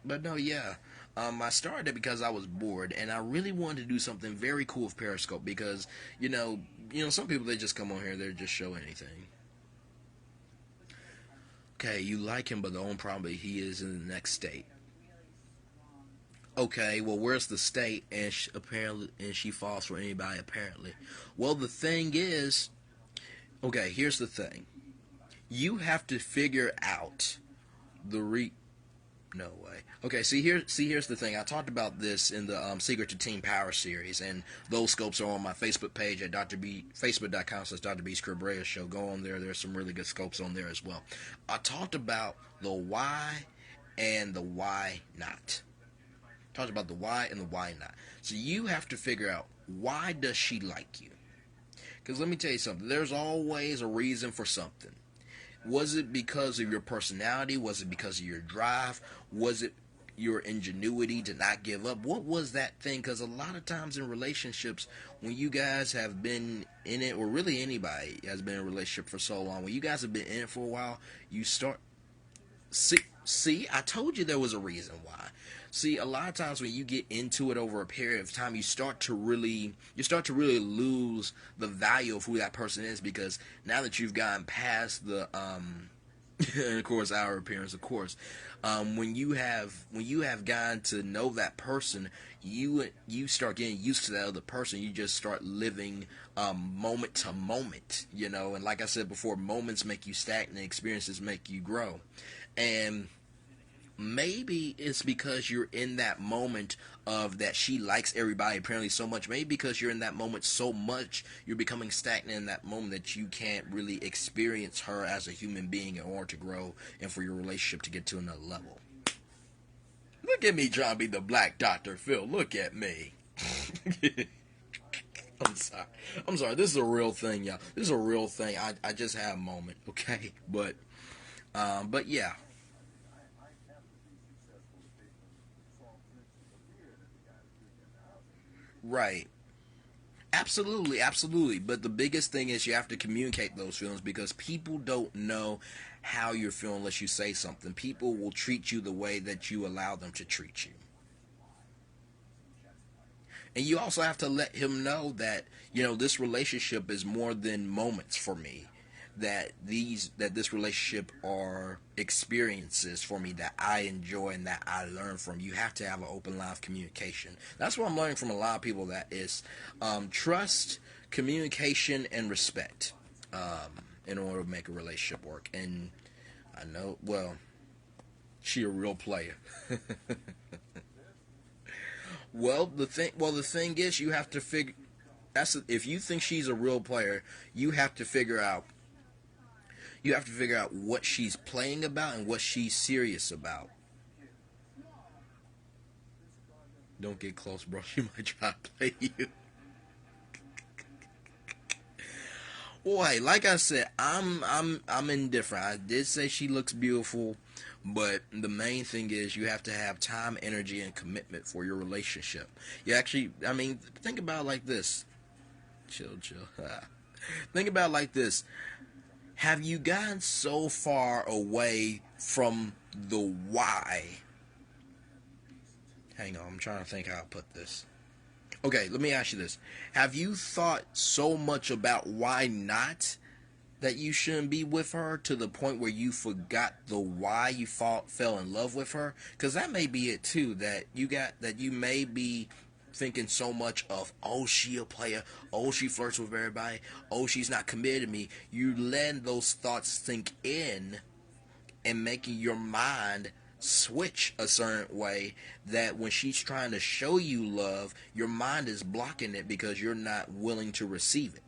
but no, yeah. I started it because I was bored, and I really wanted to do something very cool with Periscope because some people, they just come on here, they just show anything. Okay, you like him, but the only problem is he is in the next state. Okay, well, where's the state? And apparently, and she falls for anybody. Apparently, well, the thing is, okay, here's the thing. You have to figure out the No way. Okay, here's the thing. I talked about this in the Secret to Team Power series, and those scopes are on my Facebook page at Facebook.com/Dr. B's Crib Radio Show. Go on there. There's some really good scopes on there as well. I talked about the why and the why not. Talked about the why and the why not. So you have to figure out, why does she like you? Because let me tell you something. There's always a reason for something. Was it because of your personality? Was it because of your drive? Was it your ingenuity to not give up? What was that thing? Because a lot of times in relationships, when you guys have been in it, or really anybody has been in a relationship for so long, when you guys have been in it for a while, you start... See, I told you there was a reason why. See, a lot of times when you get into it over a period of time, you start to really lose the value of who that person is, because now that you've gotten past the and of course our appearance, of course, when you have gotten to know that person, you start getting used to that other person. You just start living moment to moment, and like I said before, moments make you stagnant, experiences make you grow. And maybe it's because you're in that moment of that she likes everybody apparently so much. Maybe because you're in that moment so much, you're becoming stagnant in that moment that you can't really experience her as a human being in order to grow and for your relationship to get to another level. Look at me trying to be the Black Dr. Phil. Look at me. I'm sorry. This is a real thing, y'all. This is a real thing. I just had a moment, okay? But yeah. Right. Absolutely, absolutely. But the biggest thing is you have to communicate those feelings, because people don't know how you're feeling unless you say something. People will treat you the way that you allow them to treat you. And you also have to let him know that, this relationship is more than moments for me. That this relationship are experiences for me that I enjoy and that I learn from. You have to have an open line of communication. That's what I'm learning from a lot of people. That is trust, communication, and respect, in order to make a relationship work. And I know, well, she a real player. The thing is, you have to figure. If you think she's a real player, you have to figure out. You have to figure out what she's playing about and what she's serious about. Don't get close, bro. She might try to play you. Boy, like I said, I'm indifferent. I did say she looks beautiful, but the main thing is you have to have time, energy, and commitment for your relationship. You actually, think about it like this. Chill. Think about it like this. Have you gotten so far away from the why? Hang on, I'm trying to think how to put this. Okay, let me ask you this. Have you thought so much about why not that you shouldn't be with her, to the point where you forgot the why you fell in love with her? Because that may be it too, that you may be thinking so much of, oh, she a player, oh, she flirts with everybody, oh, she's not committed to me. You let those thoughts sink in and making your mind switch a certain way, that when she's trying to show you love, your mind is blocking it because you're not willing to receive it.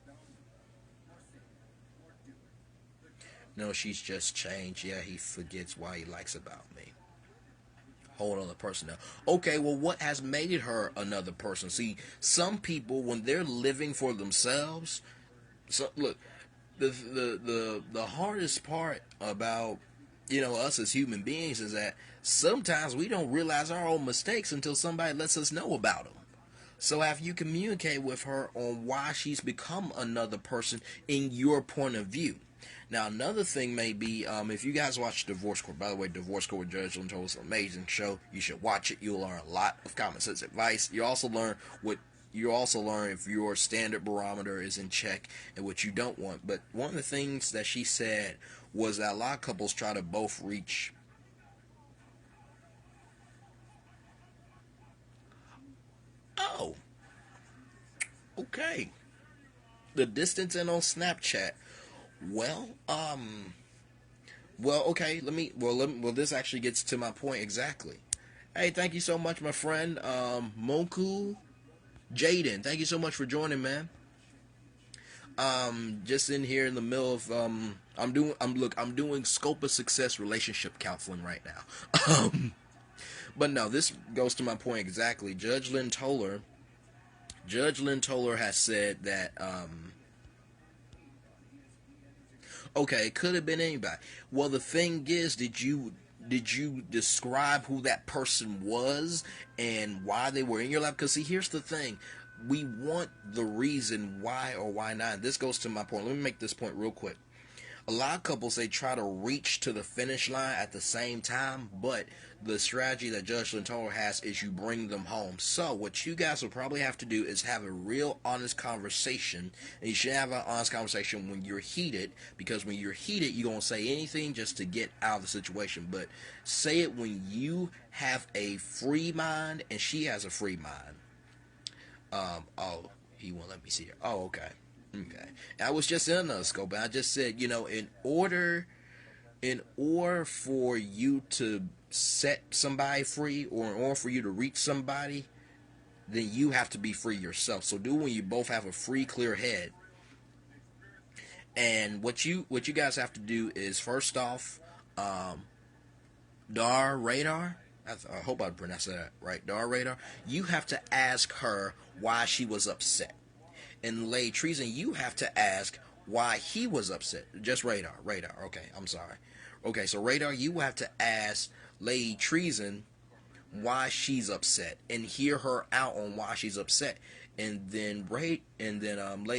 No, she's just changed. Yeah, he forgets why he likes about me. Whole other person now. Okay, well, what has made her another person? See, some people, when they're living for themselves, look, the hardest part about us as human beings is that sometimes we don't realize our own mistakes until somebody lets us know about them. So have you communicated with her on why she's become another person in your point of view? Now, another thing may be if you guys watch Divorce Court. By the way, Divorce Court with Judge Lynn Toll is an amazing show. You should watch it. You'll learn a lot of common sense advice. You also learn if your standard barometer is in check and what you don't want. But one of the things that she said was that a lot of couples try to both reach. Oh, okay. The distance in on Snapchat. Well, okay. This actually gets to my point exactly. Hey, thank you so much, my friend, Moku Jaden. Thank you so much for joining, man. Just in here in the middle of I'm doing scope of success relationship counseling right now. But no, this goes to my point exactly. Judge Lynn Toller has said that okay, it could have been anybody. Well, the thing is, did you describe who that person was and why they were in your life? Because see, here's the thing. We want the reason why or why not. This goes to my point. Let me make this point real quick. A lot of couples, they try to reach to the finish line at the same time, but the strategy that Judge Lentoro has is you bring them home. So what you guys will probably have to do is have a real honest conversation, and you should have an honest conversation when you're heated, because when you're heated, you're going to say anything just to get out of the situation, but say it when you have a free mind and she has a free mind. Oh, he won't let me see her. Oh, okay. Okay. I was just in another scope, and I just said, in order for you to set somebody free, or in order for you to reach somebody, then you have to be free yourself. So do when you both have a free, clear head. And what you guys have to do is, first off, Dar Radar. I hope I pronounced that right. Dar Radar. You have to ask her why she was upset. And Lay Treason, you have to ask why he was upset. Just Radar. Okay, I'm sorry. Okay, so Radar, you have to ask Lay Treason why she's upset and hear her out on why she's upset. And then Lay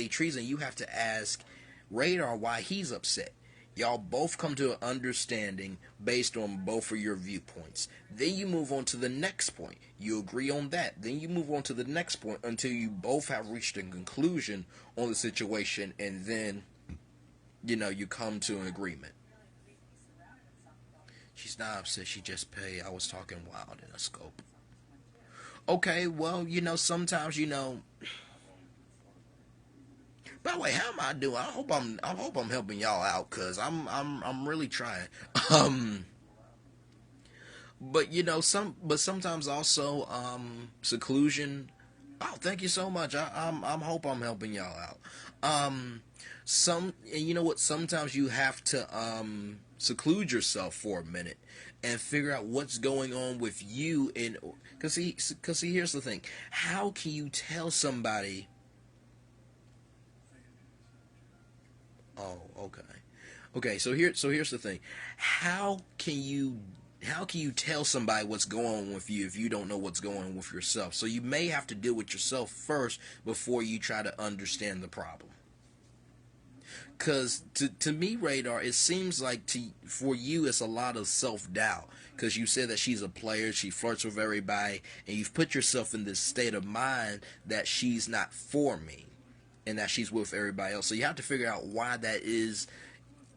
Treason, you have to ask Radar why he's upset. Y'all both come to an understanding based on both of your viewpoints. Then you move on to the next point. You agree on that. Then you move on to the next point until you both have reached a conclusion on the situation, and then, you come to an agreement. She's not upset. She just paid. I was talking wild in a scope. Okay, well, sometimes, By the way, how am I doing? I hope I'm helping y'all out, cause I'm really trying. But sometimes also seclusion. Oh, thank you so much. I hope I'm helping y'all out. And you know what? Sometimes you have to seclude yourself for a minute and figure out what's going on with you. Cause see, here's the thing. How can you tell somebody? Oh, okay. Okay, so here's the thing. How can you tell somebody what's going on with you if you don't know what's going on with yourself? So you may have to deal with yourself first before you try to understand the problem. Cause to me, Radar, it seems like for you it's a lot of self-doubt. Cause you said that she's a player, she flirts with everybody, and you've put yourself in this state of mind that she's not for me, and that she's with everybody else. So you have to figure out why that is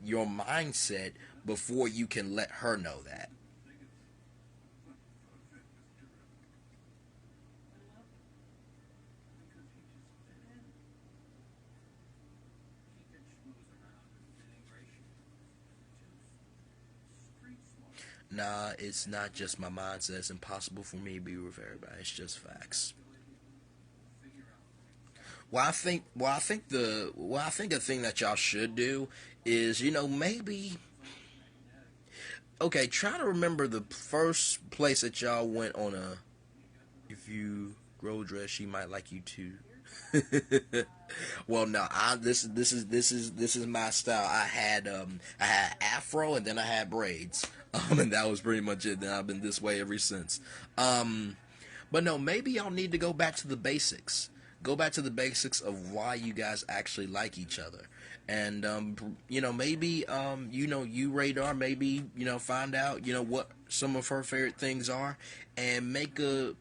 your mindset before you can let her know that. Nah, it's not just my mindset. It's impossible for me to be with everybody. It's just facts. I think the thing that y'all should do is, maybe, okay, try to remember the first place that y'all went on a, if you grow dress, she might like you too. Well, no, this is my style. I had afro, and then I had braids, and that was pretty much it. Then I've been this way ever since. But no, maybe y'all need to go back to the basics. Go back to the basics of why you guys actually like each other. And maybe you Radar, maybe find out what some of her favorite things are, and make a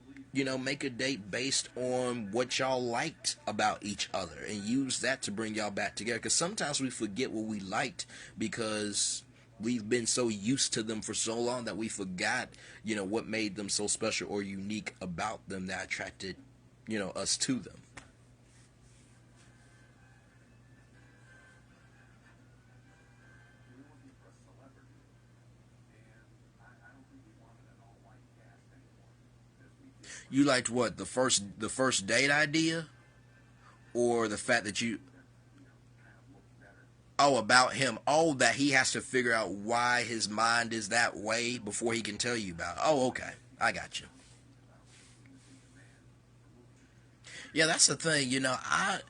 date based on what y'all liked about each other, and use that to bring y'all back together. Because sometimes we forget what we liked because we've been so used to them for so long that we forgot what made them so special or unique about them that attracted us to them. You liked what, the first date idea, or the fact that you, oh, about him, oh, that he has to figure out why his mind is that way before he can tell you about it. Oh, okay, I got you. Yeah, that's the thing. I'm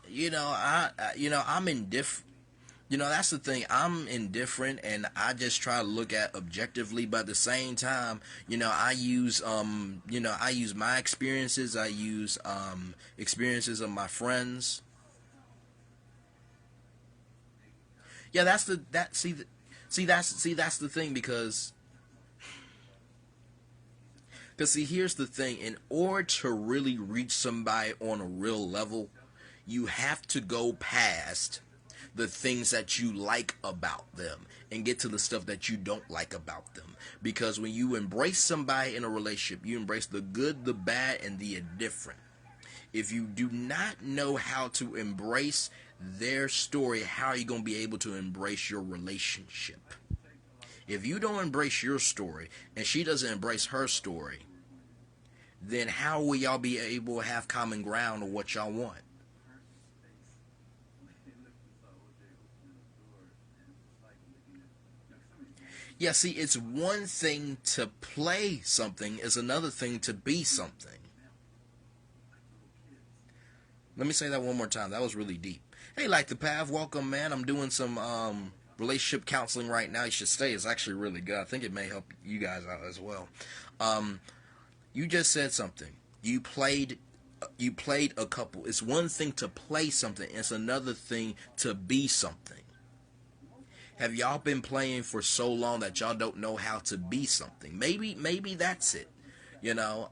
indifferent. That's the thing. I'm indifferent, and I just try to look at objectively. But at the same time, I use my experiences. I use experiences of my friends. Yeah, that's the that see that's the thing, because see, here's the thing. In order to really reach somebody on a real level, you have to go past the things that you like about them and get to the stuff that you don't like about them. Because when you embrace somebody in a relationship, you embrace the good, the bad, and the indifferent. If you do not know how to embrace their story, how are you going to be able to embrace your relationship? If you don't embrace your story and she doesn't embrace her story, then how will y'all be able to have common ground on what y'all want? Yeah, see, it's one thing to play something, it's another thing to be something. Let me say that one more time. That was really deep. Hey, like the path, welcome, man. I'm doing some relationship counseling right now. You should stay. It's actually really good. I think it may help you guys out as well. Um, you just said something. You played a couple. It's one thing to play something. It's another thing to be something. Have y'all been playing for so long that y'all don't know how to be something? Maybe that's it. You know.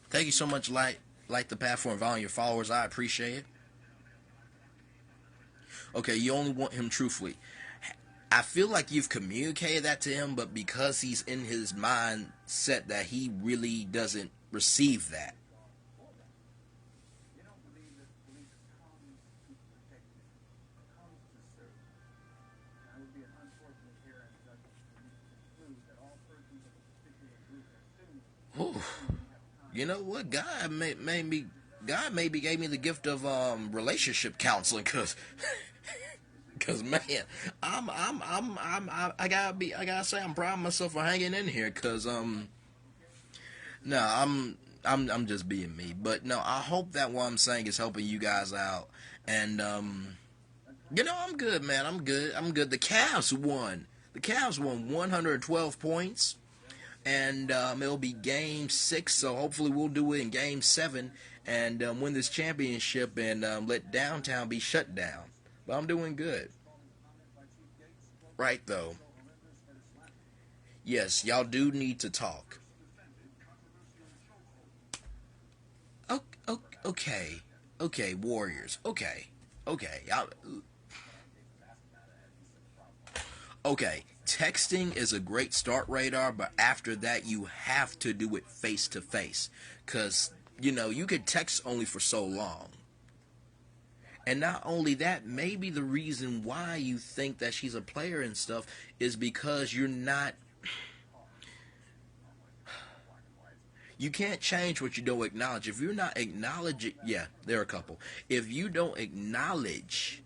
Thank you so much, like the path for inviting your followers. I appreciate it. Okay, you only want him truthfully. I feel like you've communicated that to him, but because he's in his mindset that he really doesn't receive that. Ooh. You know what? God maybe gave me the gift of relationship counseling, cause man, I gotta say I'm proud of myself for hanging in here, cause no, I'm just being me, but no, I hope that what I'm saying is helping you guys out, and I'm good, man. I'm good. The Cavs won 112 points, and it'll be game 6, so hopefully we'll do it in game 7 and win this championship, and let downtown be shut down. But I'm doing good. Right, though. Yes, y'all do need to talk. Okay. Okay, Warriors. Okay. Okay. Texting is a great start, Radar, but after that you have to do it face to face, cuz you could text only for so long. And not only that, maybe the reason why you think that she's a player and stuff is because you can't change what you don't acknowledge. If you're not acknowledging, yeah, there are a couple. If you don't acknowledge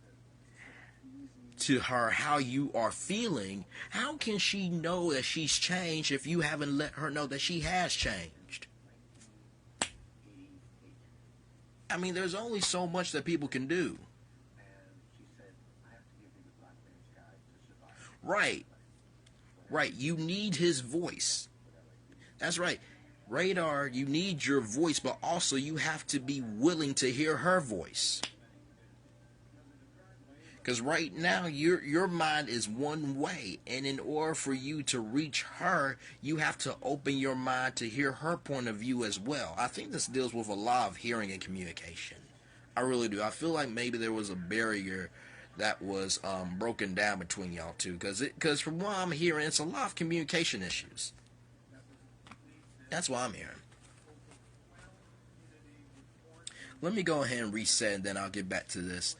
to her how you are feeling, how can she know that she's changed if you haven't let her know that she has changed? I mean, there's only so much that people can do. Right, right. You need his voice. That's right. Radar, you need your voice, but also you have to be willing to hear her voice. Because right now, your mind is one way, and in order for you to reach her, you have to open your mind to hear her point of view as well. I think this deals with a lot of hearing and communication. I really do. I feel like maybe there was a barrier that was broken down between y'all two, because from what I'm hearing, it's a lot of communication issues. That's what I'm hearing. Let me go ahead and reset, and then I'll get back to this.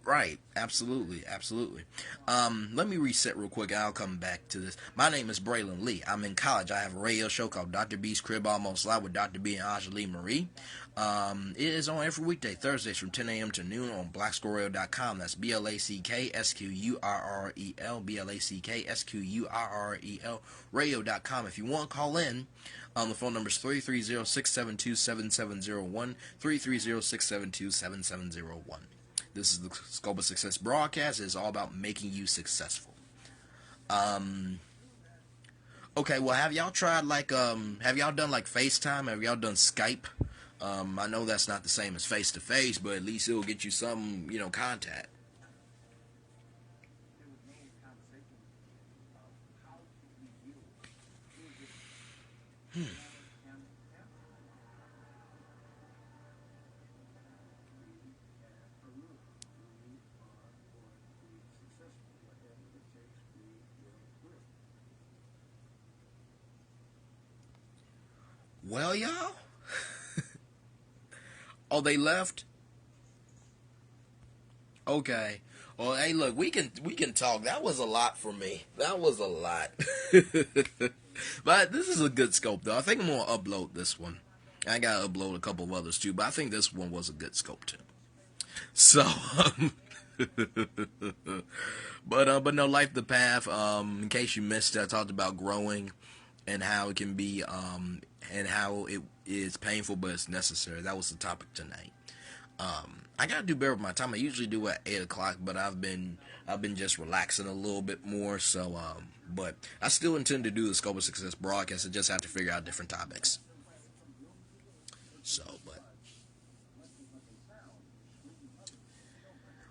Right, absolutely, absolutely. Let me reset real quick, and I'll come back to this. My name is Braylon Lee. I'm in college. I have a radio show called Dr. B's Crib Almost Live with Dr. B and Anjali Marie. It is on every weekday, Thursdays from 10 a.m. to noon on blacksquirrel.com. That's BLACKSQURREL, BLACKSQURREL, radio.com. If you want to call in, the phone number is 330-672-7701, 330-672-7701. This is the Scope of Success broadcast. It's all about making you successful. Okay, well, have y'all tried have y'all done like FaceTime? Have y'all done Skype? I know that's not the same as face to face, but at least it'll get you some, contact. Well, y'all. Oh, they left? Okay. Well, hey, look, we can talk. That was a lot for me. That was a lot. But this is a good scope, though. I think I'm gonna upload this one. I gotta upload a couple of others too, but I think this one was a good scope too. So, but no, life the path. In case you missed it, I talked about growing and how it can be, and how it is painful, but it's necessary. That was the topic tonight. I gotta do better with my time. I usually do at 8 o'clock, but I've been just relaxing a little bit more. So, but I still intend to do the Scope of Success broadcast. I just have to figure out different topics. So, but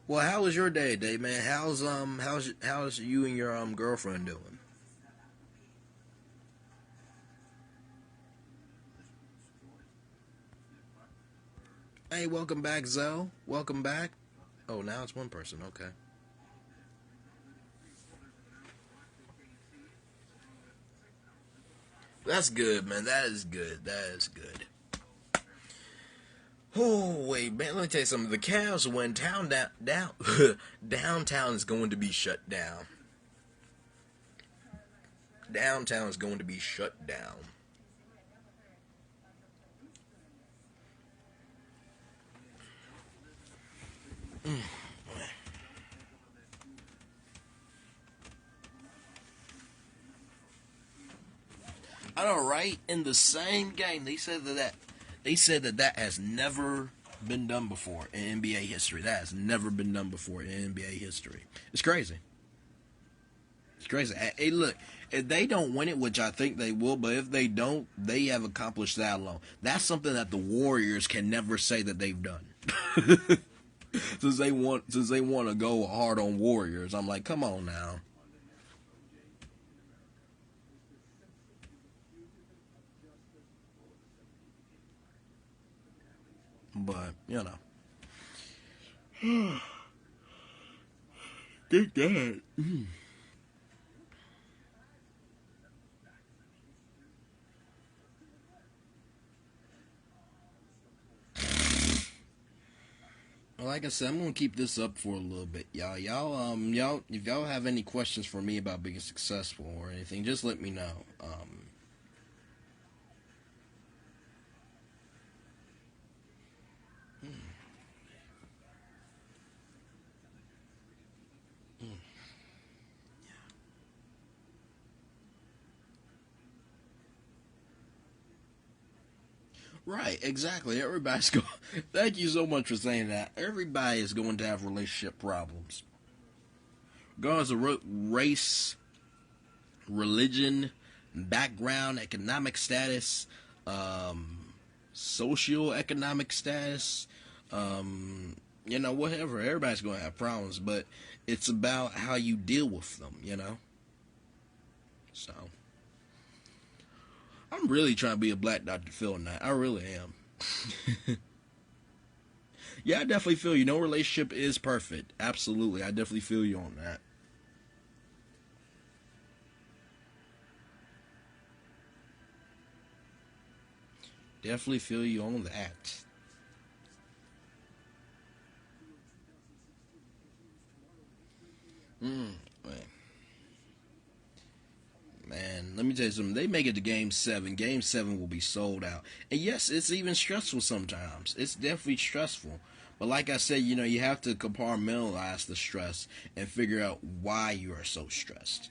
well, how was your day, Dave? Man, how's you and your girlfriend doing? Hey, welcome back, Zoe. Welcome back. Oh, now it's one person. Okay. That's good, man. That is good. That is good. Oh, wait, man. Let me tell you something. The Cavs, when downtown is going to be shut down. Downtown is going to be shut down. I know, right? In the same game, they said that has never been done before in NBA history. That has never been done before in NBA history. It's crazy. It's crazy. Hey, look, if they don't win it, which I think they will, but if they don't, they have accomplished that alone. That's something that the Warriors can never say that they've done. since they want to go hard on Warriors, I'm like, come on now. But get that. Well, like I said, I'm gonna keep this up for a little bit, y'all. Y'all, if y'all have any questions for me about being successful or anything, just let me know. Right, exactly. Everybody's going. Thank you so much for saying that. Everybody is going to have relationship problems, regardless of race, religion, background, economic status, socio-economic status, whatever. Everybody's going to have problems, but it's about how you deal with them. So, I'm really trying to be a black Dr. Phil now. I really am. Yeah, I definitely feel you. No relationship is perfect. Absolutely. I definitely feel you on that. Definitely feel you on that. Man. Man, let me tell you something. They make it to game 7. Game 7 will be sold out. And yes, it's even stressful sometimes. It's definitely stressful. But like I said, you have to compartmentalize the stress and figure out why you are so stressed.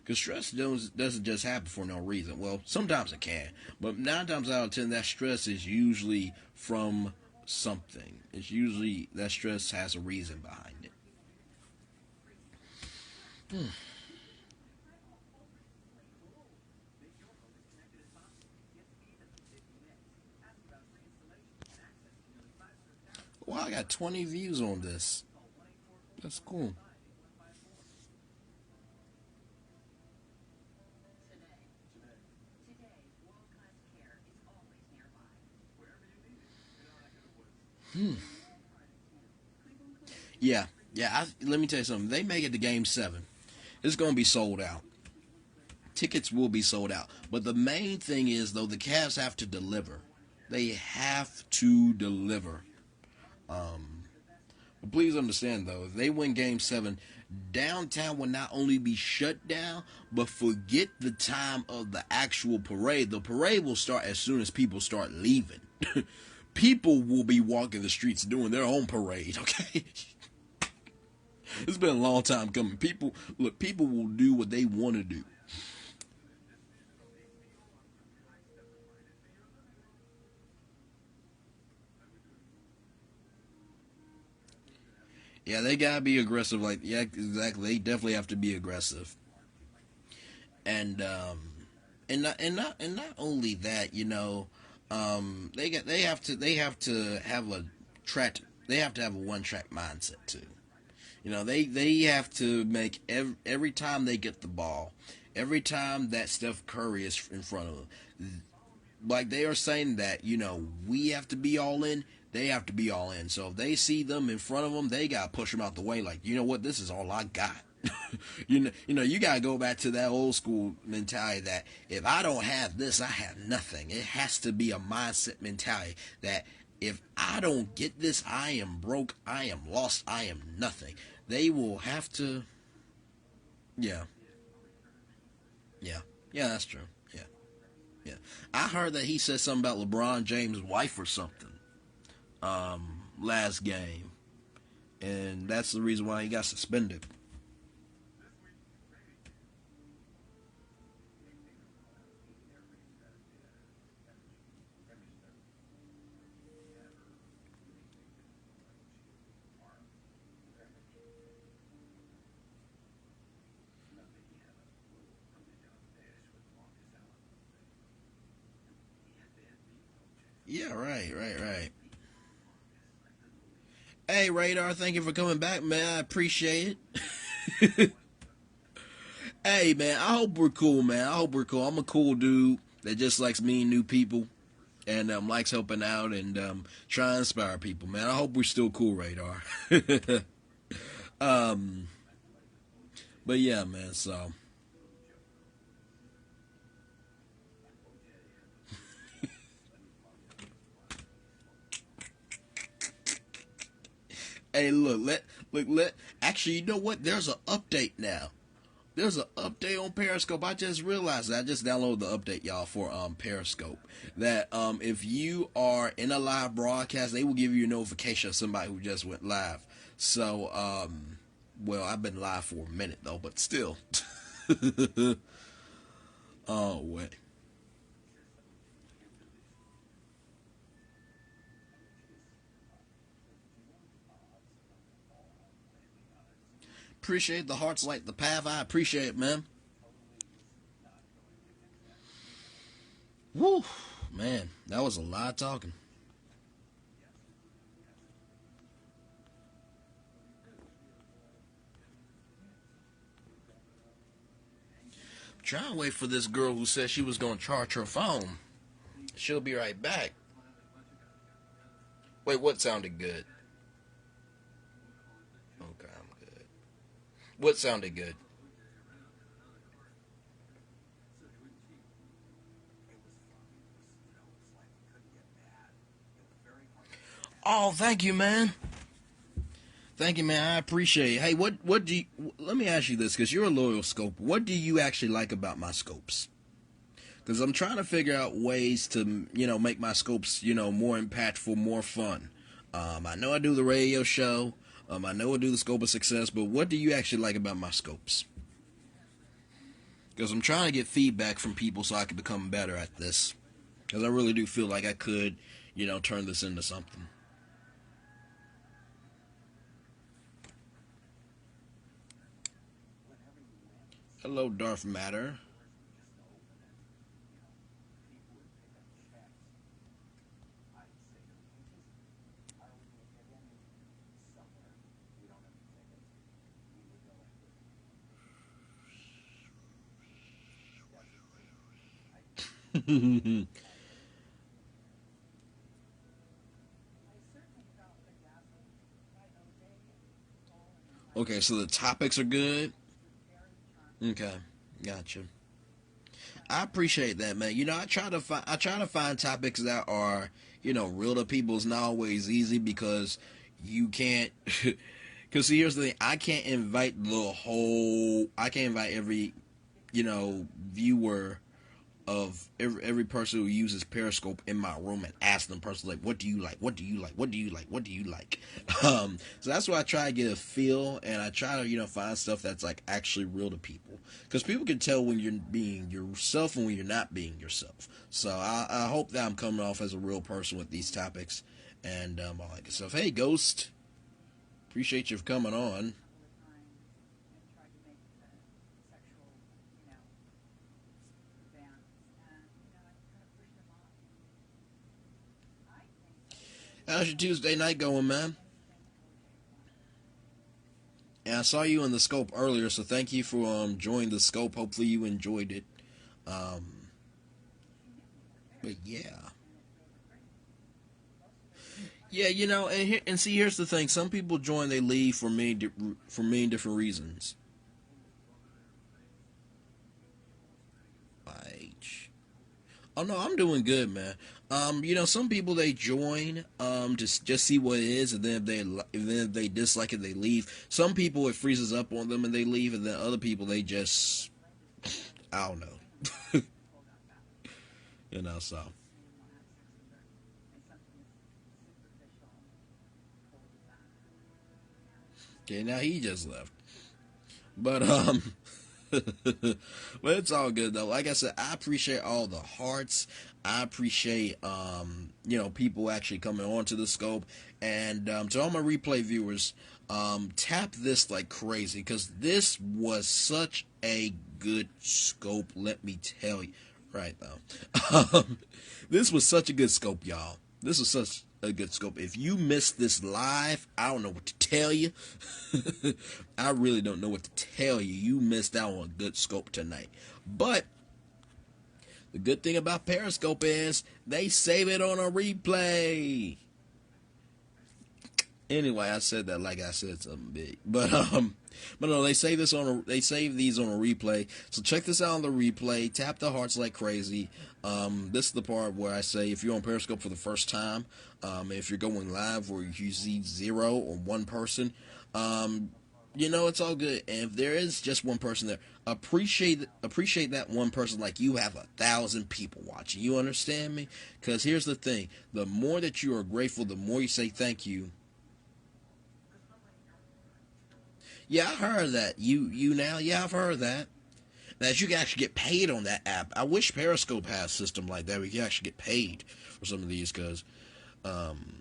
Because stress doesn't just happen for no reason. Well, sometimes it can. But 9 times out of 10, that stress is usually from something. It's usually that stress has a reason behind it. Well, I got 20 views on this. That's cool. Yeah, yeah. Let me tell you something. They make it to Game 7. It's going to be sold out. Tickets will be sold out. But the main thing is, though, the Cavs have to deliver. They have to deliver. But please understand, though, if they win Game 7, downtown will not only be shut down, but forget the time of the actual parade. The parade will start as soon as people start leaving. People will be walking the streets doing their own parade, okay? It's been a long time coming. People will do what they want to do. Yeah, they gotta be aggressive. Like, yeah, exactly. They definitely have to be aggressive. And not only that, they have to have a track. They have to have a one track mindset too. They have to make every time they get the ball, every time that Steph Curry is in front of them, like they are saying that we have to be all in. They have to be all in. So if they see them in front of them, they gotta push them out the way. Like, you know what? This is all I got. You gotta go back to that old school mentality that if I don't have this, I have nothing. It has to be a mindset mentality that if I don't get this, I am broke, I am lost, I am nothing. They will have to. Yeah, yeah, yeah. That's true. Yeah, yeah. I heard that he said something about LeBron James' wife or something. Last game, and that's the reason why he got suspended. Yeah, right, right, right. Hey, Radar, thank you for coming back, man. I appreciate it. Hey, man, I hope we're cool, man. I hope we're cool. I'm a cool dude that just likes meeting new people and likes helping out and trying to inspire people, man. I hope we're still cool, Radar. um, but yeah, man. So, hey, look. Actually, you know what? There's an update now. There's an update on Periscope. I just realized that. I just downloaded the update, y'all, for Periscope. That if you are in a live broadcast, they will give you a notification of somebody who just went live. So, well, I've been live for a minute though, but still. Oh wait. Appreciate the hearts like the path. I appreciate it, man. Woo, man, that was a lot of talking. Trying to wait for this girl who said she was going to charge her phone. She'll be right back. Wait, what sounded good? Okay, I'm good. What sounded good? Oh, thank you, man. Thank you, man. I appreciate it. Hey, what do you? Let me ask you this, because you're a loyal scope. What do you actually like about my scopes? Because I'm trying to figure out ways to, make my scopes, more impactful, more fun. I know I do the radio show. I know I do the scope of success, but what do you actually like about my scopes? Because I'm trying to get feedback from people so I can become better at this. Because I really do feel like I could, turn this into something. Hello, Darth Matter. Okay, so the topics are good. Okay, gotcha. I appreciate that, man. I try to find topics that are, real to people. It's not always easy because you can't. Because see, here's the thing: I can't invite every, viewer of every person who uses Periscope in my room and ask them personally, like, what do you like? What do you like? What do you like? What do you like? So that's why I try to get a feel, and I try to, find stuff that's like actually real to people, because people can tell when you're being yourself and when you're not being yourself. So I hope that I'm coming off as a real person with these topics, and all that good stuff. Hey, Ghost, appreciate you for coming on. How's your Tuesday night going, man? And I saw you in the scope earlier, so thank you for joining the scope. Hopefully you enjoyed it. Um, but yeah, yeah, and see, here's the thing: some people join, they leave for many different reasons. Like, oh no, I'm doing good, man. Some people they join just see what it is, and then if they dislike it, they leave. Some people it freezes up on them and they leave, and then other people they just I don't know, so. Okay, now he just left. But but it's all good though. Like I said, I appreciate all the hearts. I appreciate people actually coming onto the scope, and to all my replay viewers, tap this like crazy, because this was such a good scope. Let me tell you, right now, this was such a good scope, y'all. This was such a good scope. If you missed this live, I don't know what to tell you. I really don't know what to tell you. You missed out on a good scope tonight. But the good thing about Periscope is they save it on a replay. Anyway, I said that like I said something big, but no, they save these on a replay. So check this out on the replay. Tap the hearts like crazy. This is the part where I say if you're on Periscope for the first time, if you're going live where you see 0 or 1 person, it's all good. And if there is just 1 person there, appreciate that 1 person like you have 1,000 people watching. You understand me? Because here's the thing: the more that you are grateful, the more you say thank you. Yeah, I heard that. You now? Yeah, I've heard that. That you can actually get paid on that app. I wish Periscope has a system like that. We can actually get paid for some of these, um,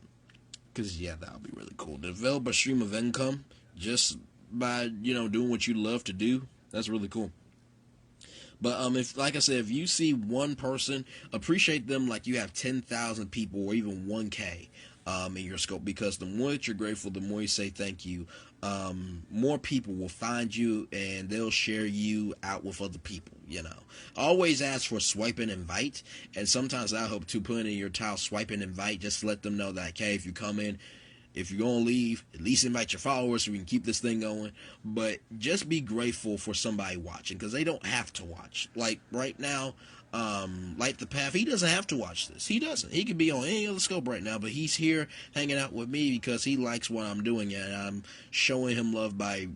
yeah, that would be really cool. Develop a stream of income just by doing what you love to do. That's really cool. But if, like I said, if you see one person, appreciate them like you have 10,000 people or even 1K in your scope, because the more that you're grateful, the more you say thank you, more people will find you and they'll share you out with other people. Always ask for swipe and invite, and sometimes I hope to put in your tile swipe and invite, just to let them know that, okay, if you come in, if you're going to leave, at least invite your followers so we can keep this thing going. But just be grateful for somebody watching, because they don't have to watch. Like right now, Light the Path, he doesn't have to watch this. He doesn't. He could be on any other scope right now, but he's here hanging out with me because he likes what I'm doing, and I'm showing him love by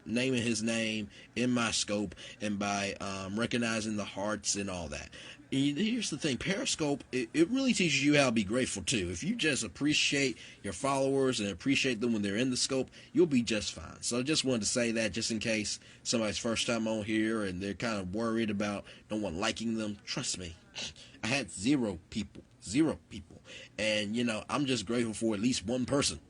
naming his name in my scope, and by recognizing the hearts and all that. Here's the thing, Periscope, it really teaches you how to be grateful too. If you just appreciate your followers and appreciate them when they're in the scope, you'll be just fine. So I just wanted to say that, just in case somebody's first time on here and they're kind of worried about no one liking them. Trust me, I had zero people. And I'm just grateful for at least one person.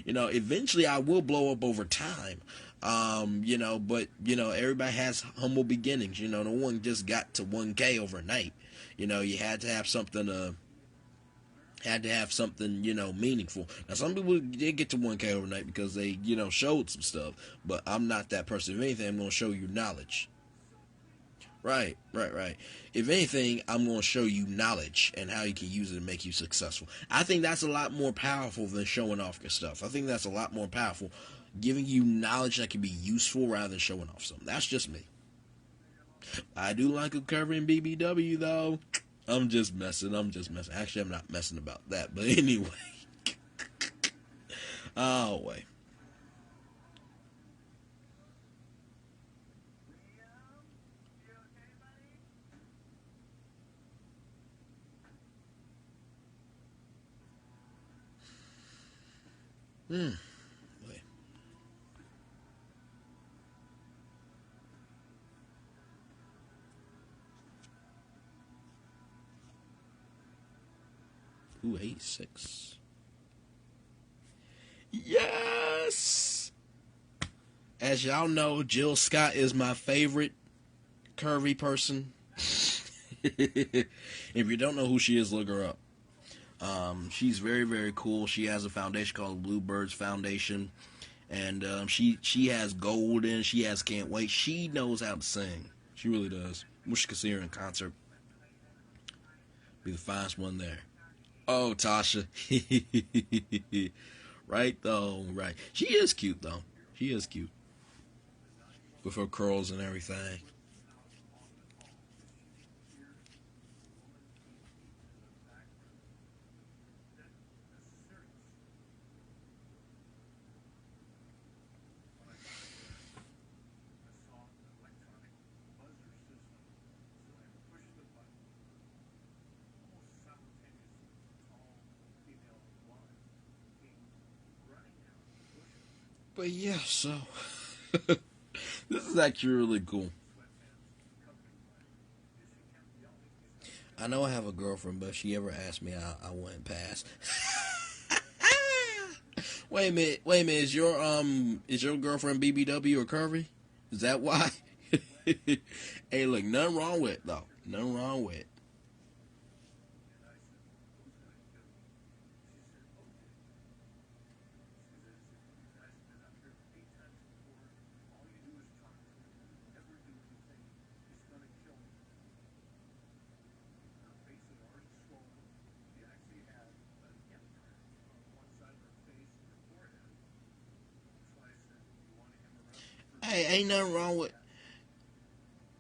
Eventually I will blow up over time. But everybody has humble beginnings. No one just got to 1K overnight. You had to have something meaningful. Now some people did get to 1K overnight because they showed some stuff, but I'm not that person. If anything, I'm going to show you knowledge. Right. If anything, I'm going to show you knowledge and how you can use it to make you successful. I think that's a lot more powerful than showing off your stuff. I think that's a lot more powerful, giving you knowledge that can be useful rather than showing off something. That's just me. I do like covering BBW though. I'm just messing. Actually, I'm not messing about that. But anyway. Oh, wait. Wait. Ooh, 86. Yes! As y'all know, Jill Scott is my favorite curvy person. If you don't know who she is, look her up. She's very, very cool. She has a foundation called Bluebirds Foundation. And she has golden. She has Can't Wait. She knows how to sing. She really does. Wish you could see her in concert. Be the finest one there. Oh, Tasha. Right, though. Right. She is cute, though. She is cute. With her curls and everything. But yeah, so this is actually really cool. I know I have a girlfriend, but if she ever asked me, I wouldn't pass. Wait a minute. Is your girlfriend BBW or curvy? Is that why? Hey, look, nothing wrong with it though. Nothing wrong with it. Hey, ain't nothing wrong with.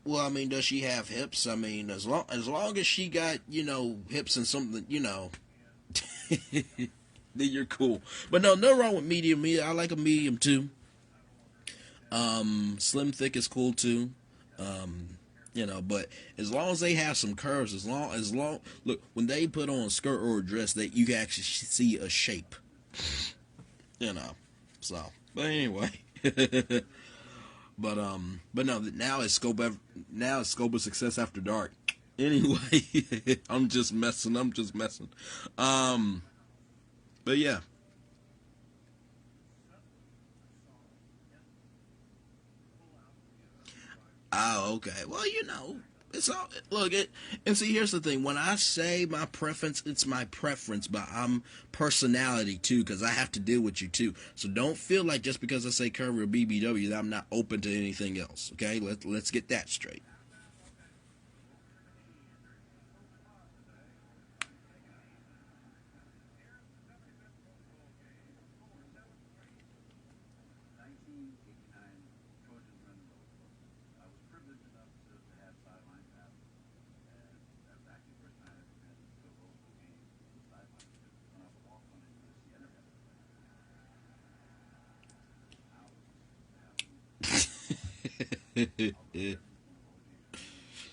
Well, I mean, does she have hips? I mean, as long as she got hips and something, then you're cool. But no, nothing wrong with medium. I like a medium too. Slim thick is cool too. But as long as they have some curves, as long look, when they put on a skirt or a dress, that you can actually see a shape. You know. So, but anyway. But no, now it's scope of success after dark. Anyway, I'm just messing. Um, but yeah. Oh, okay. Well, it's all look it. And see, here's the thing: when I say my preference, it's my preference, but I'm personality too, because I have to deal with you too. So don't feel like just because I say curvy or BBW that I'm not open to anything else. Okay, let's get that straight.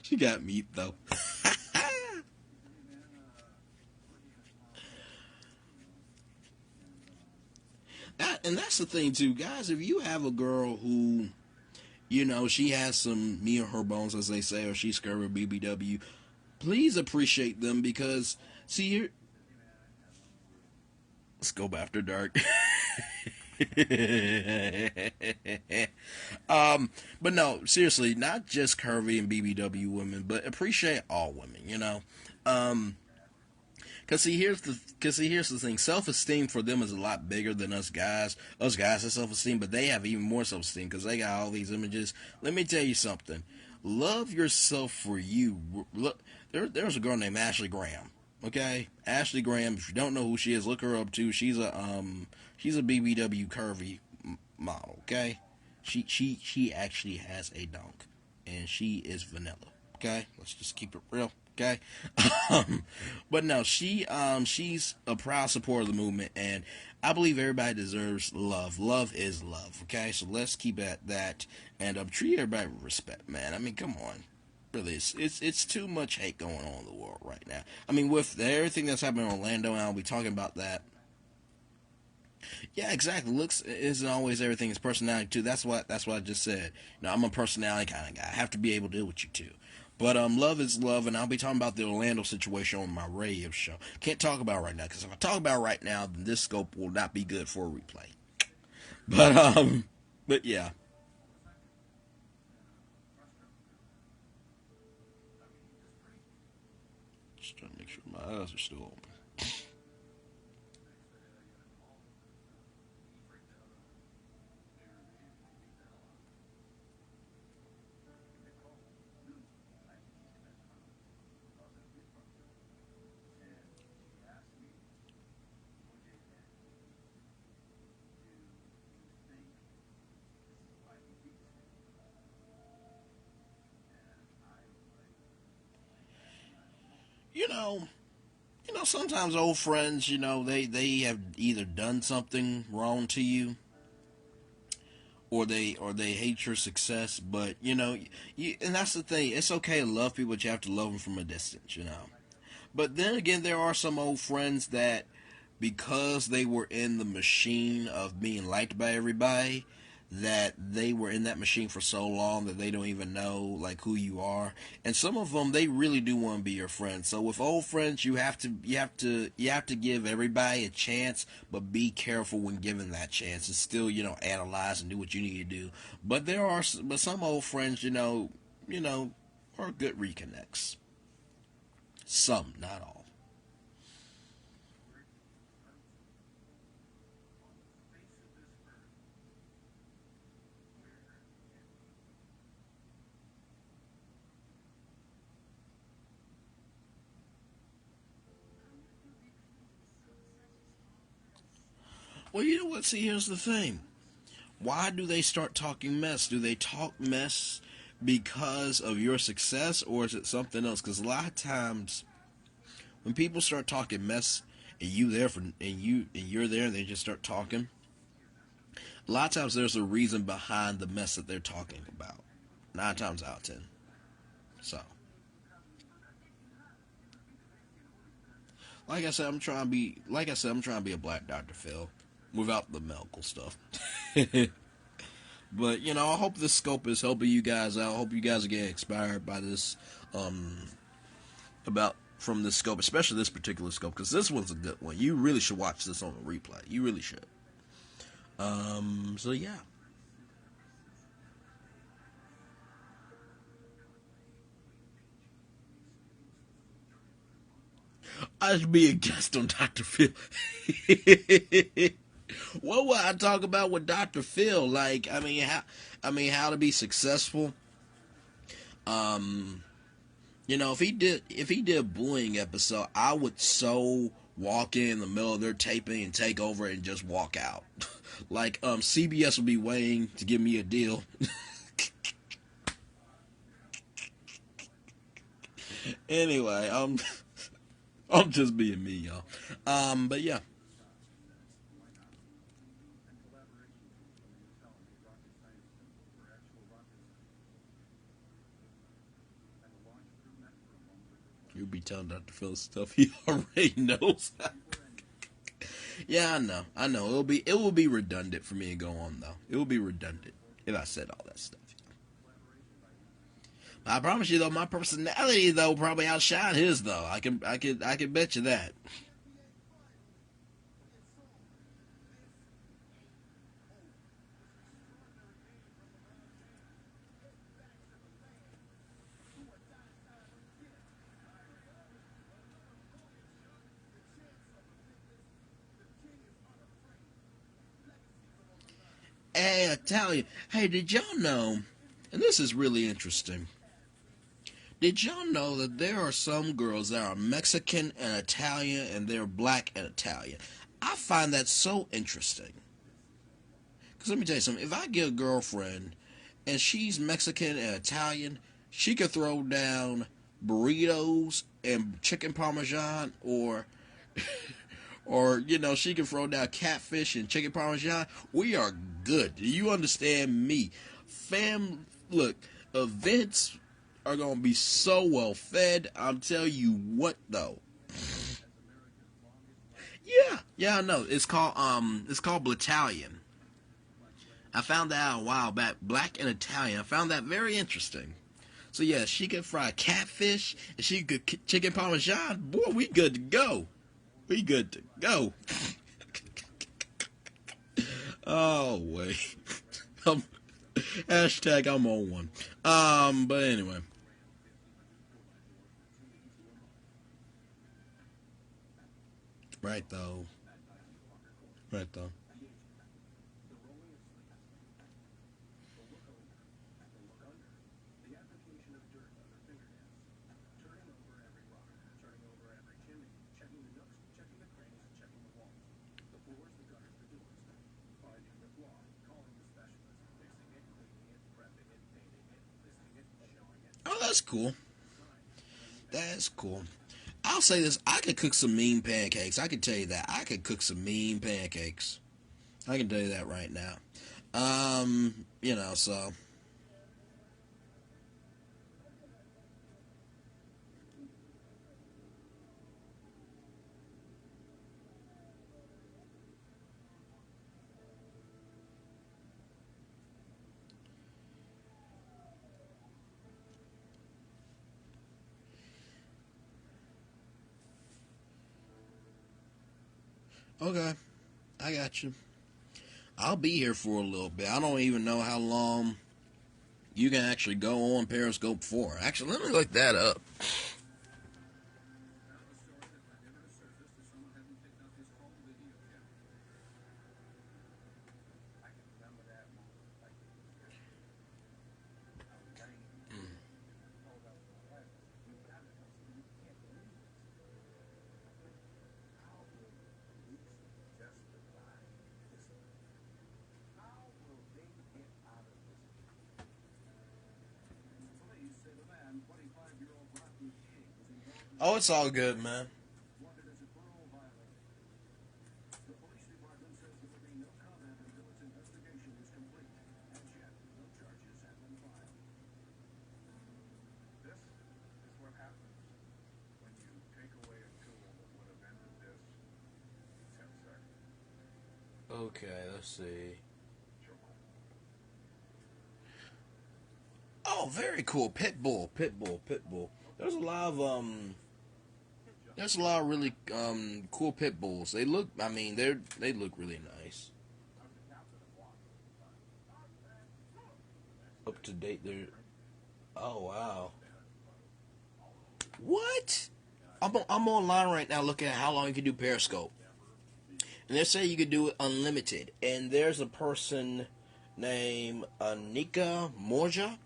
She got meat though. And that's the thing too, guys. If you have a girl who, she has some me or her bones, as they say, or she's curvy BBW, please appreciate them because see here. Scope after dark. But no, seriously, not just curvy and BBW women, but appreciate all women. Um, cause see, here's the thing. Self esteem for them is a lot bigger than us guys. Us guys have self esteem, but they have even more self esteem because they got all these images. Let me tell you something. Love yourself for you. Look, there's a girl named Ashley Graham. Okay, Ashley Graham. If you don't know who she is, look her up too. She's a BBW curvy model. Okay, she actually has a dunk, and she is vanilla. Okay, let's just keep it real. Okay, but no, she's a proud supporter of the movement, and I believe everybody deserves love. Love is love. Okay, so let's keep at that and treat everybody with respect, man. I mean, come on. Really, it's too much hate going on in the world right now. I mean, with everything that's happening in Orlando, and I'll be talking about that. Yeah, exactly. Looks isn't always everything. It's personality too. That's what I just said. I'm a personality kind of guy. I have to be able to deal with you too. But love is love, and I'll be talking about the Orlando situation on my radio show. Can't talk about it right now because if I talk about it right now, then this scope will not be good for a replay. But yeah. Just trying to make sure my eyes are still open. You know, sometimes old friends, they have either done something wrong to you or they hate your success. But and that's the thing. It's okay to love people, but you have to love them from a distance. But then again, there are some old friends that, because they were in the machine of being liked by everybody, that they were in that machine for so long that they don't even know like who you are. And some of them, they really do want to be your friend. So with old friends, you have to give everybody a chance, but be careful when given that chance and still analyze and do what you need to do. But some old friends, are good reconnects. Some, not all. Well, you know what? See, here's the thing. Why do they start talking mess? Do they talk mess because of your success, or is it something else? Because a lot of times, when people start talking mess, and you're there, and they just start talking, a lot of times there's a reason behind the mess that they're talking about. 9 times out of 10. So, I'm trying to be a black Dr. Phil without the medical stuff. But I hope this scope is helping you guys out. I hope you guys are getting inspired by this, about from this scope, especially this particular scope, because this one's a good one. You really should watch this on a replay. You really should. So yeah. I should be a guest on Dr. Phil. What would I talk about with Dr. Phil? Like, how to be successful. Um, if he did a bullying episode, I would so walk in the middle of their taping and take over and just walk out. Like, CBS would be waiting to give me a deal. Anyway, I'm just being me, y'all. But yeah. You'll be telling Dr. Phil stuff he already knows. Yeah, I know. It will be redundant for me to go on though. It will be redundant if I said all that stuff. I promise you though, my personality though probably outshine his though. I can bet you that. Hey, I tell you. Hey, did y'all know? And this is really interesting. Did y'all know that there are some girls that are Mexican and Italian and they're black and Italian? I find that so interesting. Because let me tell you something. If I get a girlfriend and she's Mexican and Italian, she could throw down burritos and chicken parmesan, or she can throw down catfish and chicken parmesan. We are good. Do you understand me? Look, events are gonna be so well fed. I'm telling you what though. Yeah, I know. It's called Blatalian. I found that out a while back. Black and Italian. I found that very interesting. So yeah, she could fry catfish and she could chicken parmesan. Boy, we good to go. We good to go. Oh wait. um, hashtag I'm on one. But anyway. Right though. Right though. Oh, that's cool. That's cool. I'll say this: I could cook some mean pancakes. I can tell you that. I could cook some mean pancakes. I can tell you that right now. So okay, I got you. I'll be here for a little bit. I don't even know how long you can actually go on Periscope for. Actually, let me look that up. Oh, it's all good, man. Okay, let's see. Oh, very cool. Pitbull, Pitbull, Pitbull. There's a lot of there's a lot of really cool pit bulls. They look, they look really nice. Up to date. They're. Oh wow. What? I'm online right now looking at how long you can do periscope, and they say you could do it unlimited. And there's a person named Anika Morja,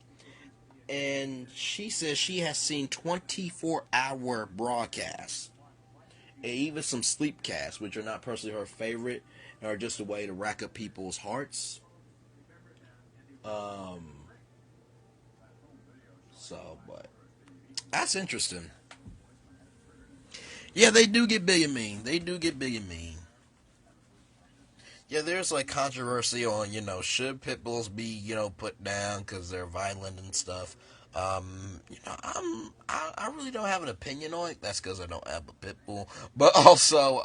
and she says she has seen 24-hour broadcasts and even some sleep casts, which are not personally her favorite, are just a way to rack up people's hearts. Um, but that's interesting. Yeah, they do get big and mean. They do get big and mean. Yeah, there's like controversy on should pit bulls be put down because they're violent and stuff. I really don't have an opinion on it. That's because I don't have a pit bull. But also,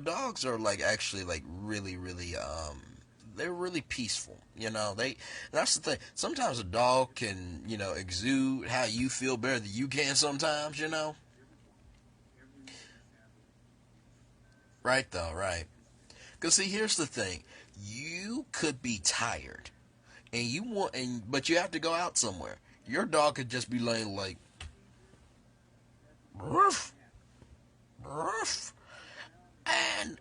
dogs are like actually like really really they're really peaceful. That's the thing. Sometimes a dog can exude how you feel better than you can. Sometimes right though, right. Because see, here's the thing: you could be tired, and but you have to go out somewhere. Your dog could just be laying like, ruff, ruff, and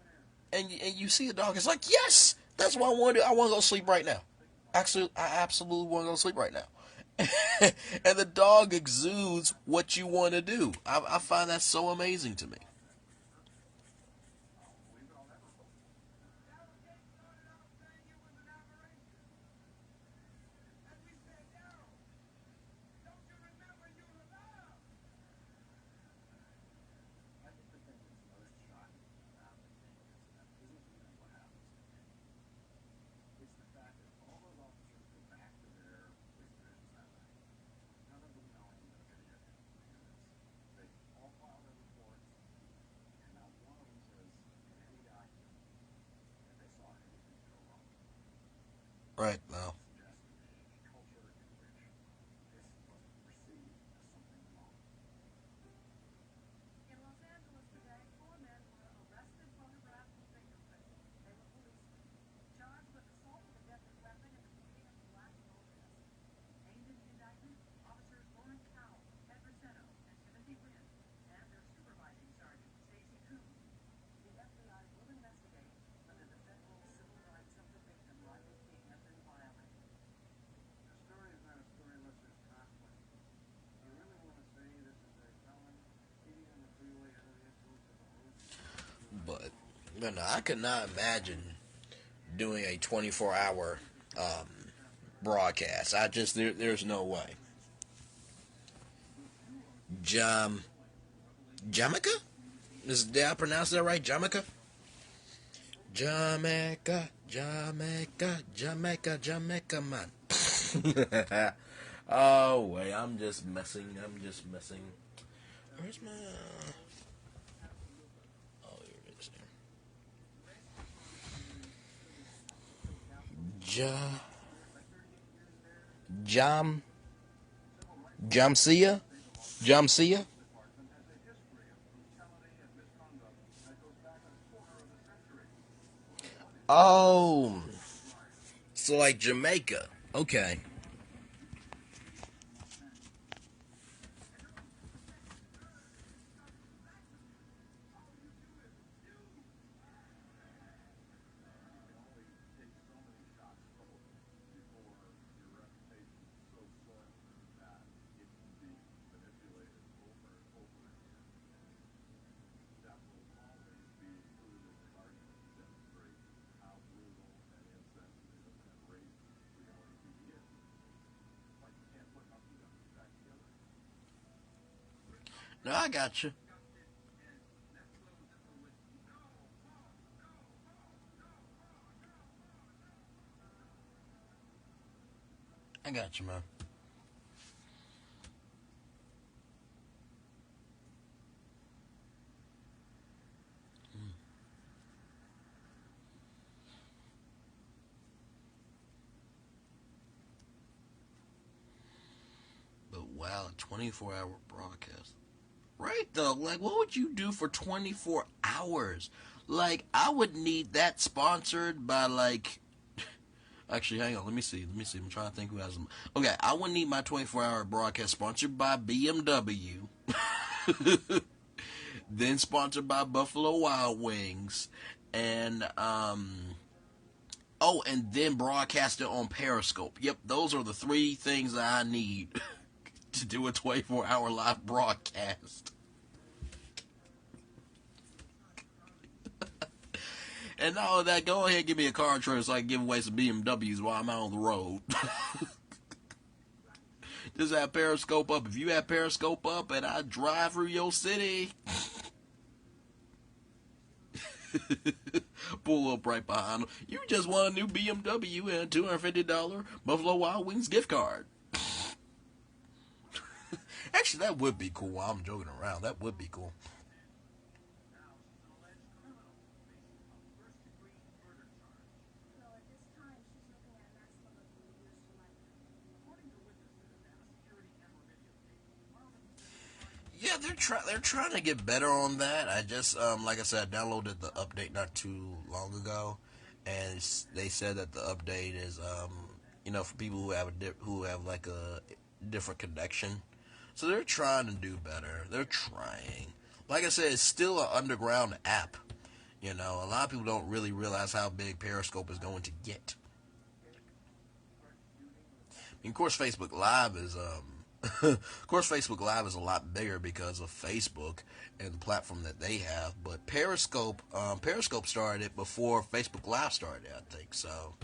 and you see the dog. It's like, yes, that's what I want to do. I want to go sleep right now. Actually, I absolutely want to go sleep right now. And the dog exudes what you want to do. I find that so amazing to me. Right now. But I could not imagine doing a 24-hour broadcast. There's no way. Jam Jamaica? Did I pronounce that right? Jamaica? Jamaica, Jamaica, Jamaica, Jamaica, man. Oh wait, I'm just messing. I'm just messing. Where's my? Oh, here it is. Ja, Jam, Jamsia, Jamsia. Oh, so like Jamaica. Okay. No, I got you. I got you, man. But wow, 24-hour broadcast. Right though, like what would you do for 24 hours? Like I would need that sponsored by like Actually, hang on. Let me see. I'm trying to think who has them. Okay, I would need my 24-hour broadcast sponsored by BMW, then sponsored by Buffalo Wild Wings, and oh, and then broadcast it on Periscope. Yep, those are the three things that I need to do a 24-hour live broadcast. And not only that, go ahead and give me a car trade so I can give away some BMWs while I'm out on the road. Just have Periscope up. If you have Periscope up and I drive through your city, pull up right behind them. You just won a new BMW and a $250 Buffalo Wild Wings gift card. Actually, that would be cool. I'm joking around. That would be cool. Yeah, they're trying to get better on that. I just like I said, I downloaded the update not too long ago, and they said that the update is for people who have who have like a different connection. So they're trying to do better. They're trying. Like I said, it's still an underground app. A lot of people don't really realize how big Periscope is going to get. Of course, Facebook Live is of course, Facebook Live is a lot bigger because of Facebook and the platform that they have. But Periscope started it before Facebook Live started, I think. So,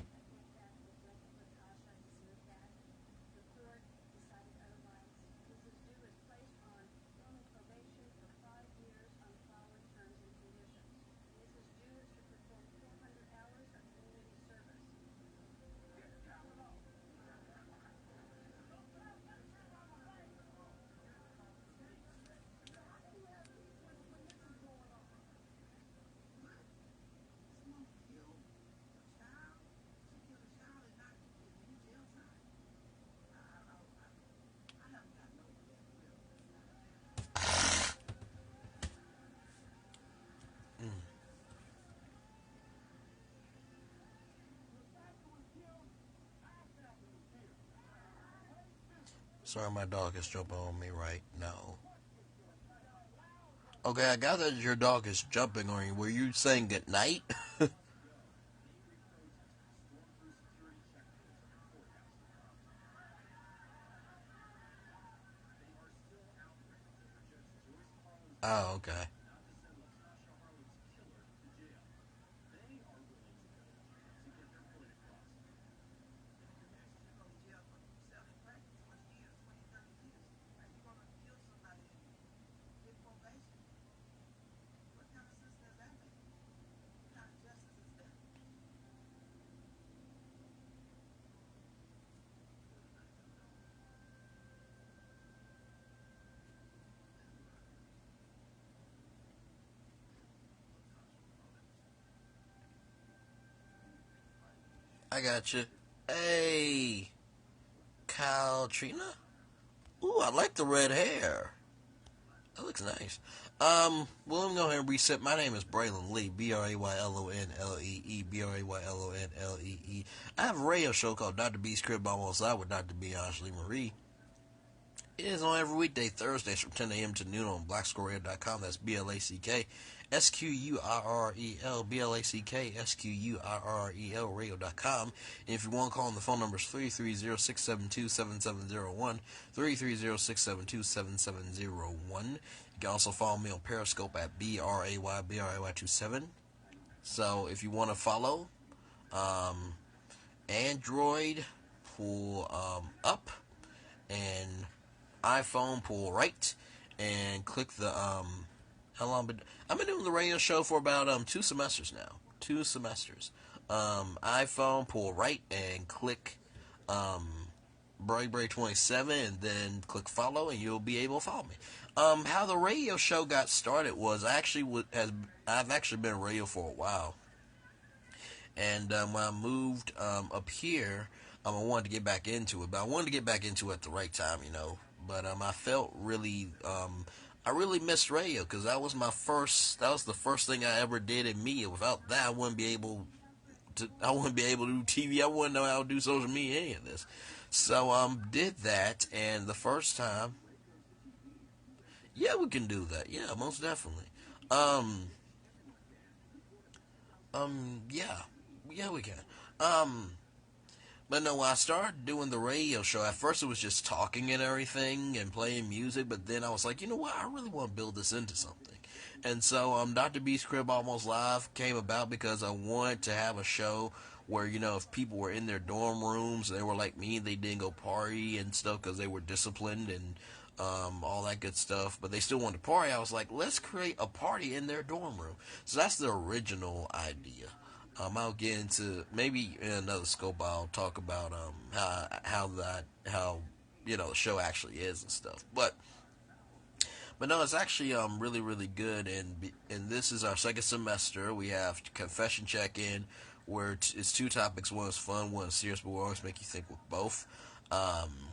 sorry, my dog is jumping on me right now. Okay, I got that your dog is jumping on you. Were you saying good night? Oh, okay. I got you. Hey, Kyle Trina. Ooh, I like the red hair. That looks nice. Well, let me go ahead and reset. My name is Braylon Lee, BRAYLONLEE. I have a radio show called Dr. B's Crib by my side with Dr. B. Ashley Marie. It is on every weekday, Thursdays from 10 a.m. to noon on blacksquirrel.com. That's BLACKSQURREL, BLACKSQURREL radio.com. And if you want to call on the phone numbers 330-672-7701, 330-672-7701. You can also follow me on Periscope at BRAY27. So if you want to follow, Android, pull up, and iPhone, pull right, and click the how long I've been doing the radio show for about 2 semesters now. 2 semesters. iPhone, pull right, and click Bray27, and then click follow, and you'll be able to follow me. How the radio show got started was I've actually been in radio for a while, and when I moved up here, I wanted to get back into it, but I wanted to get back into it at the right time. But I felt really, I really missed radio because that was the first thing I ever did in media. Without that, I wouldn't be able I wouldn't be able to do TV. I wouldn't know how to do social media, any of this. So did that, and the first time, yeah, we can do that. Yeah, most definitely. Um, yeah, yeah, we can. Um, but no, when I started doing the radio show, at first it was just talking and everything and playing music, but then I was like, you know what, I really want to build this into something. And so Dr. B's Crib Almost Live came about because I wanted to have a show where, if people were in their dorm rooms, they were like me, they didn't go party and stuff because they were disciplined and all that good stuff, but they still wanted to party. I was like, let's create a party in their dorm room. So that's the original idea. I'll get into maybe in another scope. I'll talk about how the show actually is and stuff. But no, it's actually really really good. And this is our second semester. We have confession check in, where it's two topics. One is fun, one is serious, but we always make you think with both.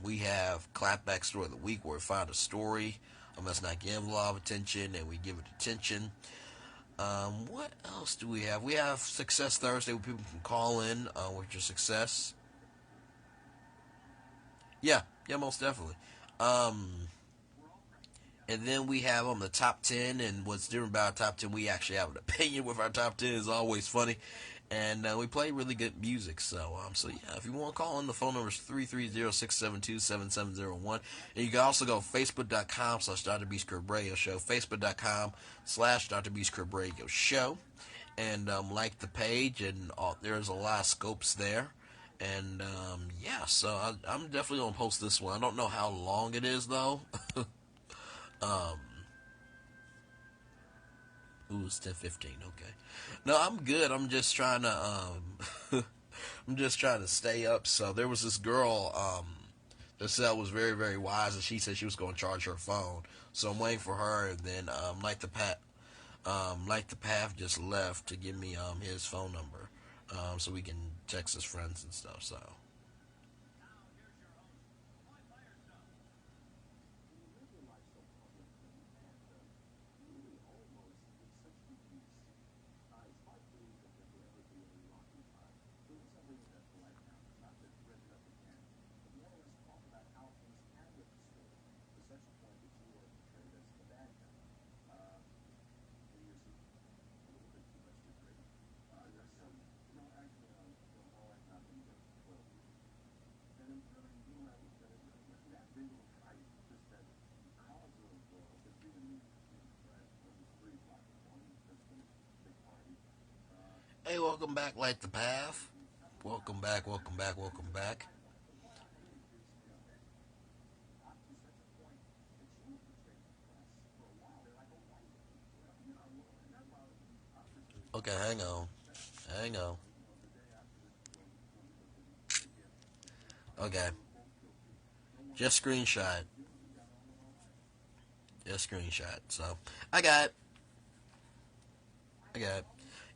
We have clapback story of the week, where we find a story that's not getting a lot of attention, and we give it attention. What else do we have? We have Success Thursday, where people can call in with your success. Yeah, yeah, most definitely. Um, and then we have the top 10, and what's different about our top 10, we actually have an opinion with our top 10. Is always funny. And we play really good music. So yeah, if you want to call in, the phone number is 330-672-7701. And you can also go facebook.com/Dr. B's Crib Radio Show, facebook.com/Dr. B's Crib Radio Show. And like the page, and there's a lot of scopes there. And yeah, so I'm definitely going to post this one. I don't know how long it is, though. um, Ooh, it's 10:15. Okay. No, I'm good. I'm just trying to I'm just trying to stay up. So there was this girl that said was very very wise, and she said she was going to charge her phone. So I'm waiting for her, and then like the path just left to give me his phone number, so we can text his friends and stuff. So. Hey, welcome back, Light the Path. Welcome back, welcome back, welcome back. Okay, hang on. Hang on. Okay. Just screenshot. Just screenshot. So, I got it. I got it.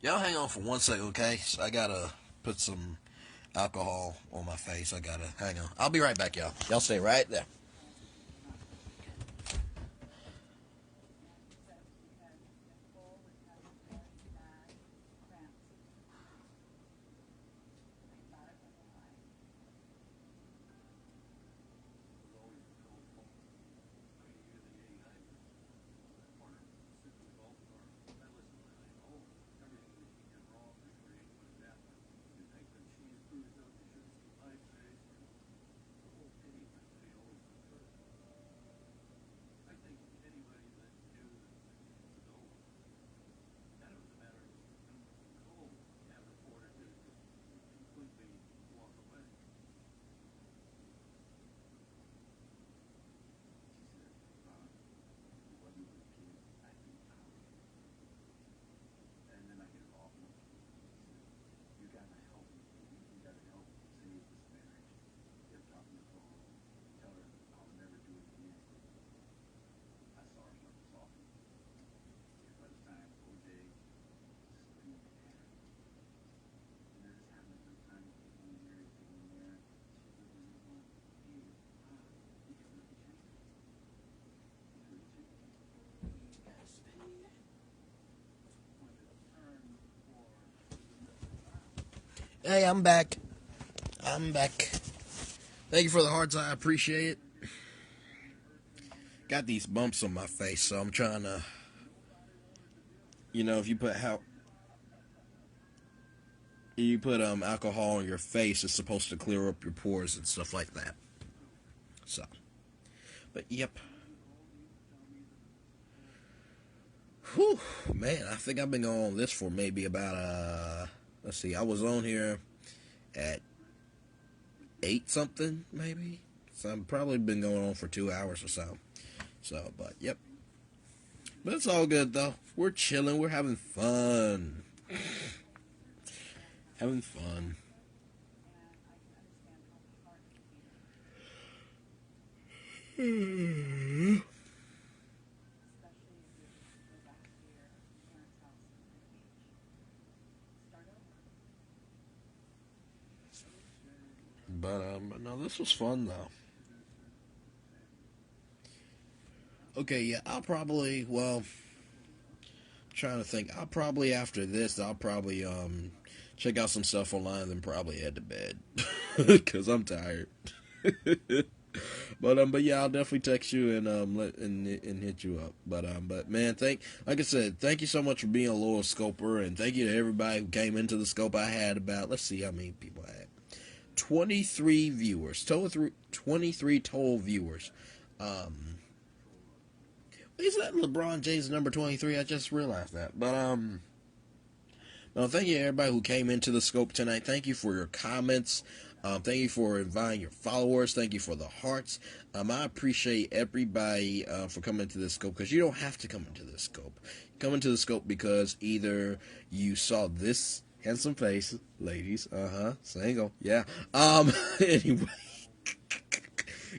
Y'all hang on for 1 second, okay? So I gotta put some alcohol on my face. I gotta hang on. I'll be right back, y'all. Y'all stay right there. Hey, I'm back. I'm back. Thank you for the hearts. I appreciate it. Got these bumps on my face, so I'm trying to, if you put alcohol on your face, it's supposed to clear up your pores and stuff like that. So, but yep. Whew, man, I think I've been going on this for maybe about let's see, I was on here at 8 something maybe. So I've probably been going on for 2 hours or so. So, but yep. But it's all good though. We're chilling, we're having fun. Having fun. But no, this was fun though. Okay, yeah, I'll probably, trying to think. I'll probably after this, I'll probably check out some stuff online and then probably head to bed because I'm tired. But yeah, I'll definitely text you and and hit you up. But man, like I said, thank you so much for being a loyal scoper, and thank you to everybody who came into the scope. I had about, let's see how many people I had. 23 viewers. 23 total viewers. Is that LeBron James number 23? I just realized that. No, thank you to everybody who came into the scope tonight. Thank you for your comments. Thank you for inviting your followers. Thank you for the hearts. I appreciate everybody for coming to this scope, because you don't have to come into this scope. Come into the scope because either you saw this handsome face, ladies, single, yeah. Anyway,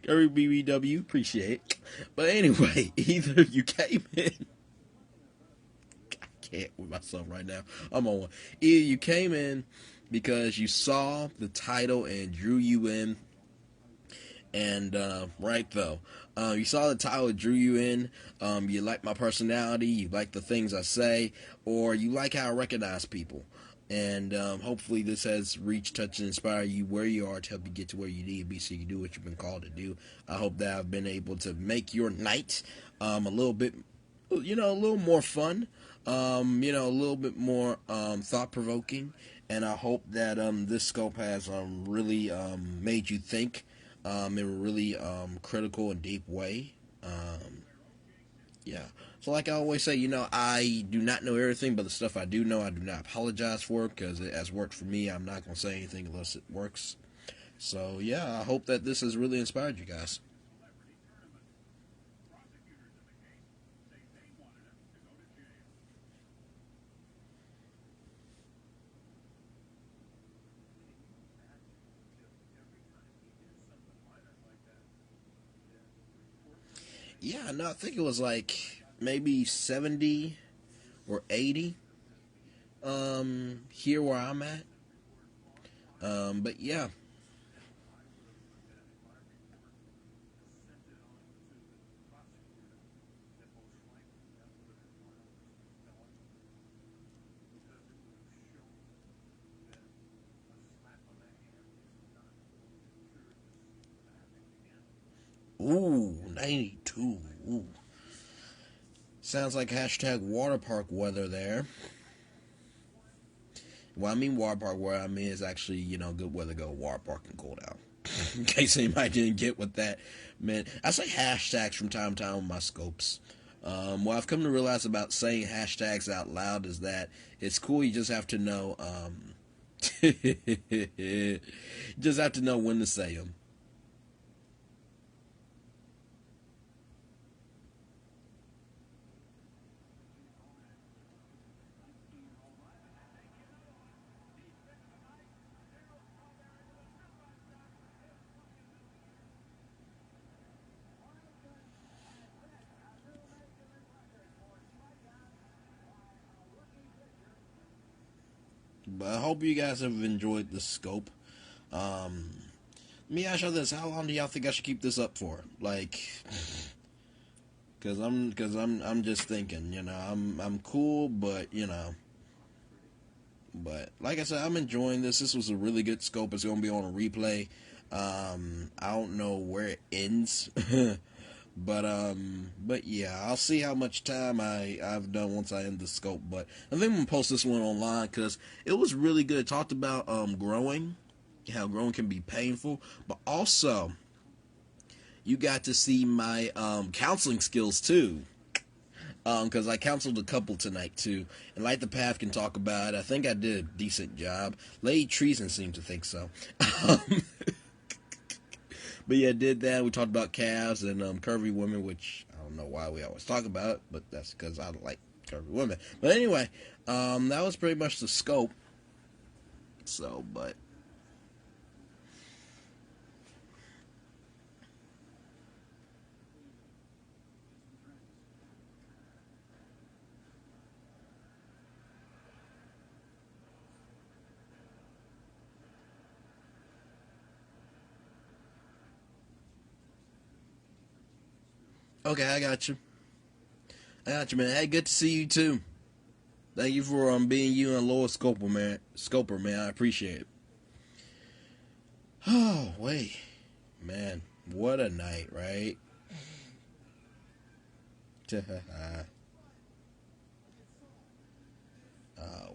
Gary BBW, appreciate it. But anyway, either you came in, I can't with myself right now. I'm on one. Either you came in because you saw the title and drew you in, and right though, you saw the title, drew you in. You like my personality, you like the things I say, or you like how I recognize people. And hopefully this has reached, touched, and inspired you where you are to help you get to where you need to be so you do what you've been called to do. I hope that I've been able to make your night a little bit, a little more fun, a little bit more thought-provoking. And I hope that this scope has really made you think in a really critical and deep way. Yeah. So like I always say, I do not know everything, but the stuff I do know, I do not apologize for, because it has worked for me. I'm not going to say anything unless it works. So yeah, I hope that this has really inspired you guys. Yeah, no, I think it was like maybe 70 or 80 here where I'm at. But yeah. Ooh, 92. Ooh. Sounds like hashtag water park weather there. Well, I mean water park weather, I mean is actually, good weather go water park and cold out. In case anybody didn't get what that meant. I say hashtags from time to time with my scopes. What I've come to realize about saying hashtags out loud is that it's cool, you just have to know, you just have to know when to say them. But I hope you guys have enjoyed the scope. Let me ask you this: how long do y'all think I should keep this up for? Like, I'm just thinking, I'm cool, but But like I said, I'm enjoying this. This was a really good scope. It's going to be on a replay. I don't know where it ends, but yeah, I'll see how much time I've done once I end the scope. But I think I'm gonna post this one online because it was really good. It talked about growing, how growing can be painful, but also you got to see my counseling skills too. Because I counseled a couple tonight too, and Light the Path can talk about it. I think I did a decent job. Lady Treason seemed to think so. But yeah, did that. We talked about calves and curvy women, which I don't know why we always talk about it, but that's because I like curvy women. But anyway, that was pretty much the scope. So, but okay, I got you. I got you, man. Hey, good to see you too. Thank you for being you and Lower Scoper, man. Scoper, man. I appreciate it. Oh, wait. Man, what a night, right? Oh,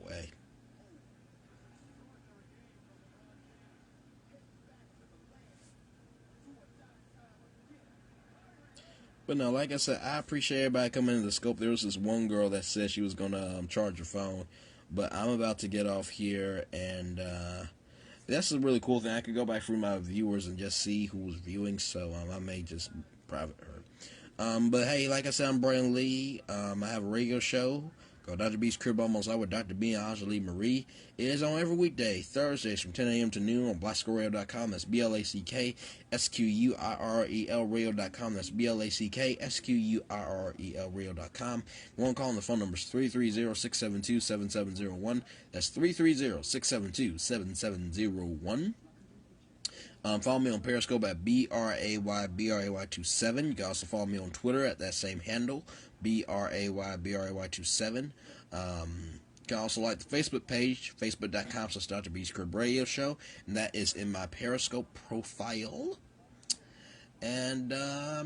wait. But no, like I said, I appreciate everybody coming into the scope. There was this one girl that said she was going to charge her phone. But I'm about to get off here, and that's a really cool thing. I could go back through my viewers and just see who was viewing, so I may just private her. But hey, like I said, I'm Brian Lee. I have a radio show called Dr. B's Crib Almost Live with Dr. B and Angelique Marie. It is on every weekday, Thursdays from 10 a.m. to noon on blacksquirrel.com. That's BLACKSQUIRREL radio.com. That's BLACKSQUIRREL radio.com. You want to call on the phone numbers 330-672-7701. That's 330-672-7701. Follow me on Periscope at BRAYBRAY27. You can also follow me on Twitter at that same handle, BRAYBRAY27. You can also like the Facebook page, facebook.com/Dr. B's Crib Radio Show, and that is in my Periscope profile. And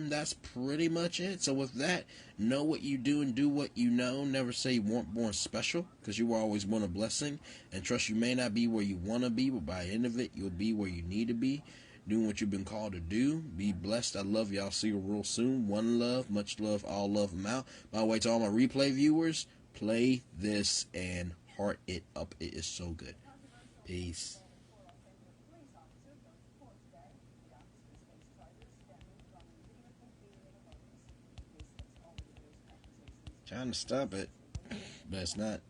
that's pretty much it. So with that, know what you do and do what you know. Never say you weren't born special, because you were always born a blessing. And trust you may not be where you want to be, but by the end of it, you'll be where you need to be. Doing what you've been called to do. Be blessed. I love y'all. See you real soon. One love, much love, all love them out. By the way, to all my replay viewers, play this and heart it up. It is so good. Peace. Trying to stop it, but it's not.